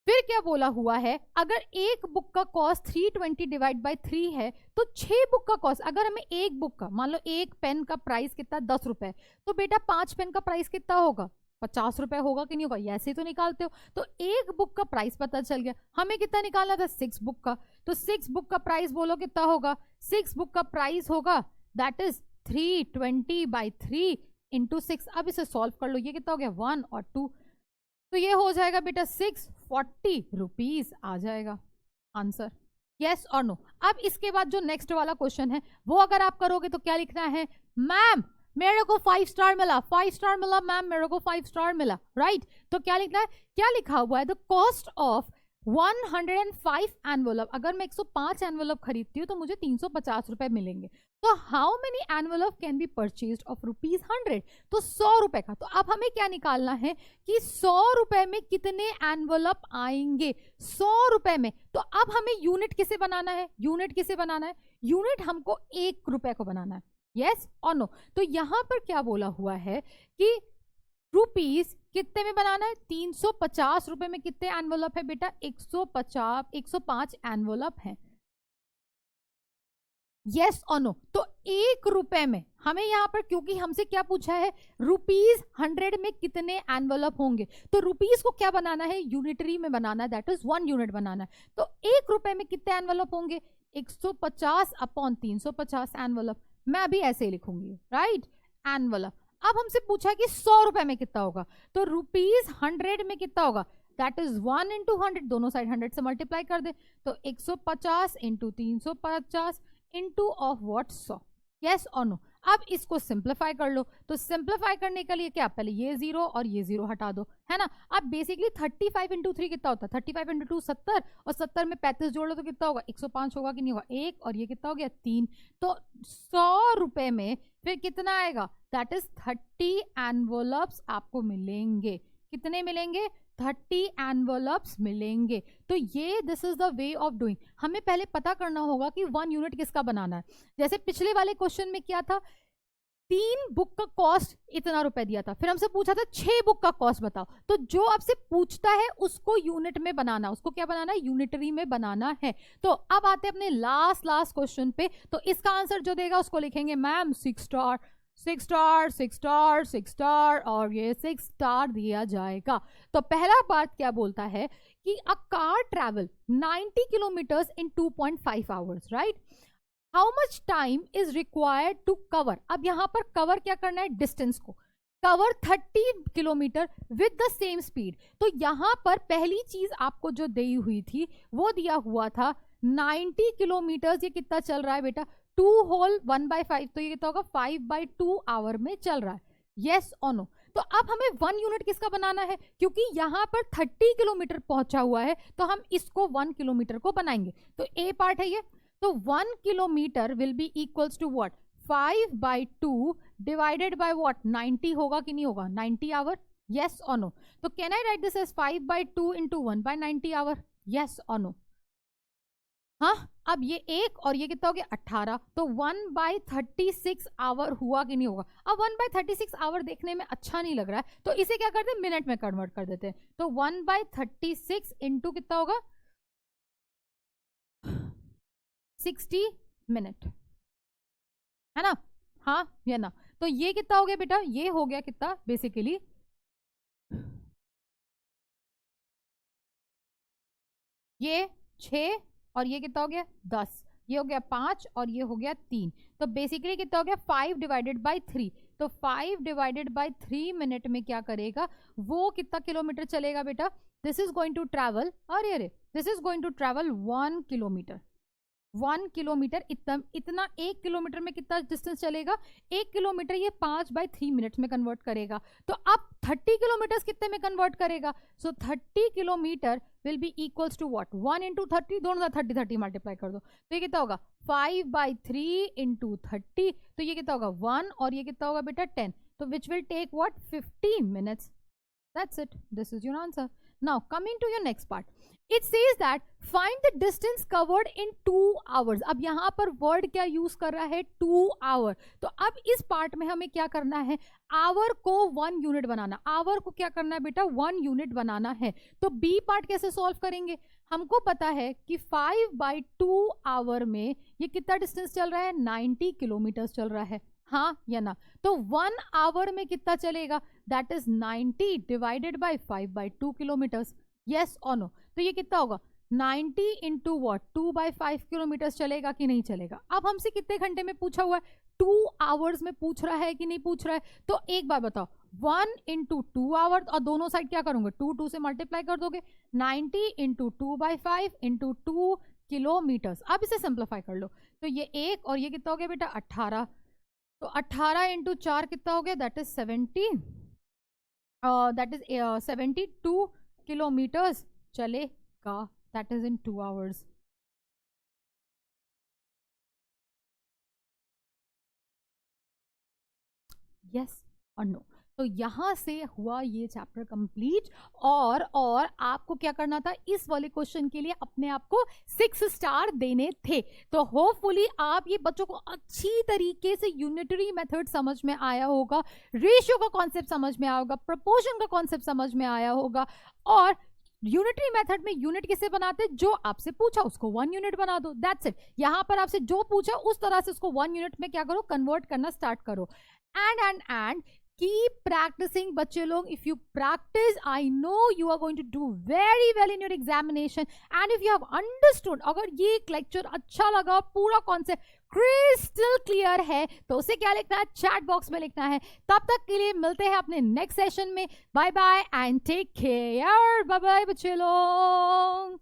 फिर क्या बोला हुआ है, अगर एक बुक का कॉस्ट 320 डिवाइड बाय 3 है तो 6 बुक का कॉस्ट, अगर हमें एक बुक का, मान लो एक पेन का प्राइस कितना 10 रुपए, तो बेटा 5 पेन का प्राइस कितना होगा 50 रुपए होगा कि नहीं होगा, ऐसे तो निकालते हो. तो एक बुक का प्राइस पता चल गया. हमें कितना निकालना था 6 बुक का. तो 6 बुक का प्राइस बोलो कितना होगा, 6 बुक का प्राइस होगा दैट इज 320/3 इंटू 6. अब इसे सॉल्व कर लो, ये कितना हो गया 1 और 2. तो ये हो जाएगा बेटा 640 रुपीज आ जाएगा आंसर. यस और नो. अब इसके बाद जो नेक्स्ट वाला क्वेश्चन है वो अगर आप करोगे तो क्या लिखना है, मैम मेरे को 5 स्टार मिला, 5 स्टार मिला मैम, मेरे को 5 स्टार मिला, राइट. तो क्या लिखना है, क्या लिखा हुआ है, द कॉस्ट ऑफ 105 एनवलप. अगर मैं 105 एनवलप खरीदती हूँ तो मुझे 350 रुपए मिलेंगे. तो how many envelope can be purchased of rupees 100, तो 100 रुपए का. तो अब हमें क्या निकालना है कि 100 रुपए में कितने एनवलप आएंगे, 100 रुपए में. तो अब हमें यूनिट किसे बनाना है, यूनिट किसे बनाना है, यूनिट हमको 1 रुपए को बनाना है. यस और नो. तो यहां पर क्या बोला हुआ है कि रुपीज कितने में बनाना है, 350 रुपए में कितने एनवलप है बेटा, 105 एनवलप है. यस और नो. तो 1 रुपए में हमें यहां पर, क्योंकि हमसे क्या पूछा है रुपीज 100 में कितने एनवलप होंगे, तो रुपीज को क्या बनाना है, यूनिटरी में बनाना है, दैट इज 1 यूनिट बनाना है. तो 1 रुपए में कितने एनवलप होंगे, 150/350 एनवलप. मैं अभी ऐसे ही लिखूंगी, राइट, एनवलप. अब हमसे पूछा कि 100 रुपए में कितना होगा, तो रुपीज 100 में कितना होगा, दैट इज 1 इंटू 100, दोनों साइड 100 से मल्टीप्लाई कर दे. तो 150 into 350 into of what 100. Yes और नो. अब इसको सिंप्लीफाई कर लो. तो सिंप्लीफाई करने के लिए क्या, पहले ये 0 और ये 0 हटा दो, है ना. अब बेसिकली 35 इंटू 3 कितना होता है, 35 इंटू 2 70, और 70 में 35 जोड़ लो तो कितना होगा 105 होगा कि नहीं होगा, 1 और ये कितना हो गया 3. तो 100 रुपए में फिर कितना आएगा, दैट इज 30 एनवलप्स आपको मिलेंगे. कितने मिलेंगे, 30 एनवलप्स मिलेंगे. तो ये this is the way of doing. हमें पहले पता करना होगा कि 1 यूनिट किसका बनाना है. जैसे पिछले वाले क्वेश्चन में क्या था, 3 बुक का कॉस्ट इतना रुपए दिया था, फिर हमसे पूछा था 6 बुक का कॉस्ट बताओ, तो जो आपसे पूछता है उसको यूनिट में बनाना, उसको क्या बनाना है, यूनिटरी में बनाना है। तो अब आते हैं अपने लास्ट क्वेश्चन पे। तो इसका आंसर जो देगा उसको लिखेंगे ma'am 6 star 6 star 6 star 6 star और ये 6 स्टार दिया जाएगा। तो पहला बात क्या बोलता है कि a car travel 90 kilometres in 2.5 hours, right. How much time is required to cover, अब यहां पर कवर क्या करना है, डिस्टेंस को cover 30 kilometre with the same speed. तो यहां पर पहली चीज आपको जो दी हुई थी वो दिया हुआ था 90 किलोमीटर, ये कितना चल रहा है बेटा, 2 होल 1/5, तो ये कितना होगा 5/2 आवर में चल रहा है, यस और नो। तो अब हमें 1 यूनिट किसका बनाना है, क्योंकि यहां पर 30 किलोमीटर पहुंचा हुआ है तो हम इसको 1 किलोमीटर को बनाएंगे। तो ए पार्ट है ये, तो 1 kilometre will be equals to what, 5/2 divided by what, 90 होगा कि नहीं होगा, 90 आवर, यस और नो। तो can I write this as 5/2 into 1/90 hour, yes और नो। हाँ, अब ये एक और ये कितना हो गया 18, तो 1/36 आवर हुआ कि नहीं होगा। अब 1/36 आवर देखने में अच्छा नहीं लग रहा है, तो इसे क्या करते हैं, मिनट में कन्वर्ट कर देते हैं। तो 1/36 इंटू कितना होगा 60 मिनट, है ना, हाँ या ना। तो ये कितना हो गया बेटा, ये हो गया कितना बेसिकली, ये 6 और ये कितना हो गया 10, ये हो गया 5 और ये हो गया 3, तो बेसिकली कितना हो गया 5 डिवाइडेड बाई 3। तो 5 डिवाइडेड बाई 3 मिनट में क्या करेगा, वो कितना किलोमीटर चलेगा बेटा, this is going to travel, अरे this is going to travel 1 kilometre. 1 kilometre इतना 1 किलोमीटर में कितना डिस्टेंस चलेगा, 1 किलोमीटर ये 5/3 मिनट में कन्वर्ट करेगा। तो अब 30 किलोमीटर कितने में कन्वर्ट करेगा, so 30 kilometre will be equals to what, 1 into 30, दोनों 30 मल्टीप्लाई कर दो, तो ये कितना होगा 5/3 इंटू 30, तो ये कितना होगा 1 और ये कितना होगा बेटा 10, तो which will take what 50 minutes. That's it. This is your answer. Now coming to your next part. It says that find the distance covered in 2 hours. अब यहाँ पर word क्या use कर रहा है 2 hour. तो अब इस part में हमें क्या करना है, hour को 1 unit बनाना, hour को क्या करना है बेटा 1 unit बनाना है। तो B part कैसे solve करेंगे, हमको पता है कि 5/2 hour में ये कितना distance चल रहा है 90 किलोमीटर चल रहा है, हाँ या ना। तो 1 आवर में कितना चलेगा, that is 90 divided by 5/2 kilometres, yes और नो। तो ये कितना होगा 90 इंटू वॉट 2/5 किलोमीटर चलेगा कि नहीं चलेगा। अब हमसे कितने घंटे में पूछा हुआ है, 2 आवर्स में पूछ रहा है कि नहीं पूछ रहा है। तो एक बार बताओ 1 इंटू 2 आवर, और दोनों साइड क्या करूंगे 2 से मल्टीप्लाई कर दोगे, 90 इंटू 2/5 इंटू 2 किलोमीटर्स। अब इसे सिंप्लीफाई कर लो, तो ये एक और ये कितना हो गया बेटा 18, तो 18 इंटू 4 कितना हो गया, that is 70, that is 72 kilometres चलेगा, that is in 2 hours. Yes और नो। तो यहां से हुआ ये चैप्टर कंप्लीट, और आपको क्या करना था, इस वाले क्वेश्चन के लिए अपने आप को 6 स्टार देने थे। तो होपफुली आप ये बच्चों को अच्छी तरीके से यूनिटरी मेथड समझ में आया होगा, रेशियो का कॉन्सेप्ट समझ में आया होगा, प्रपोर्शन का कॉन्सेप्ट समझ में आया होगा, और यूनिटरी मेथड में यूनिट किसे बनाते, जो आपसे पूछा उसको 1 यूनिट बना दो, दैट्स इट। यहां पर आपसे जो पूछा उस तरह से उसको 1 यूनिट में क्या करो, कन्वर्ट करना स्टार्ट करो। एंड keep practicing बच्चे लोग, if you practice I know you are going to do very well in your examination, and if you have understood, अगर ये लेक्चर अच्छा लगा, पूरा कॉन्सेप्ट क्रिस्टल क्लियर है, तो उसे क्या लिखना है, चैट बॉक्स में लिखना है। तब तक के लिए मिलते हैं अपने नेक्स्ट सेशन में, bye bye and take care, bye bye बच्चे लोग।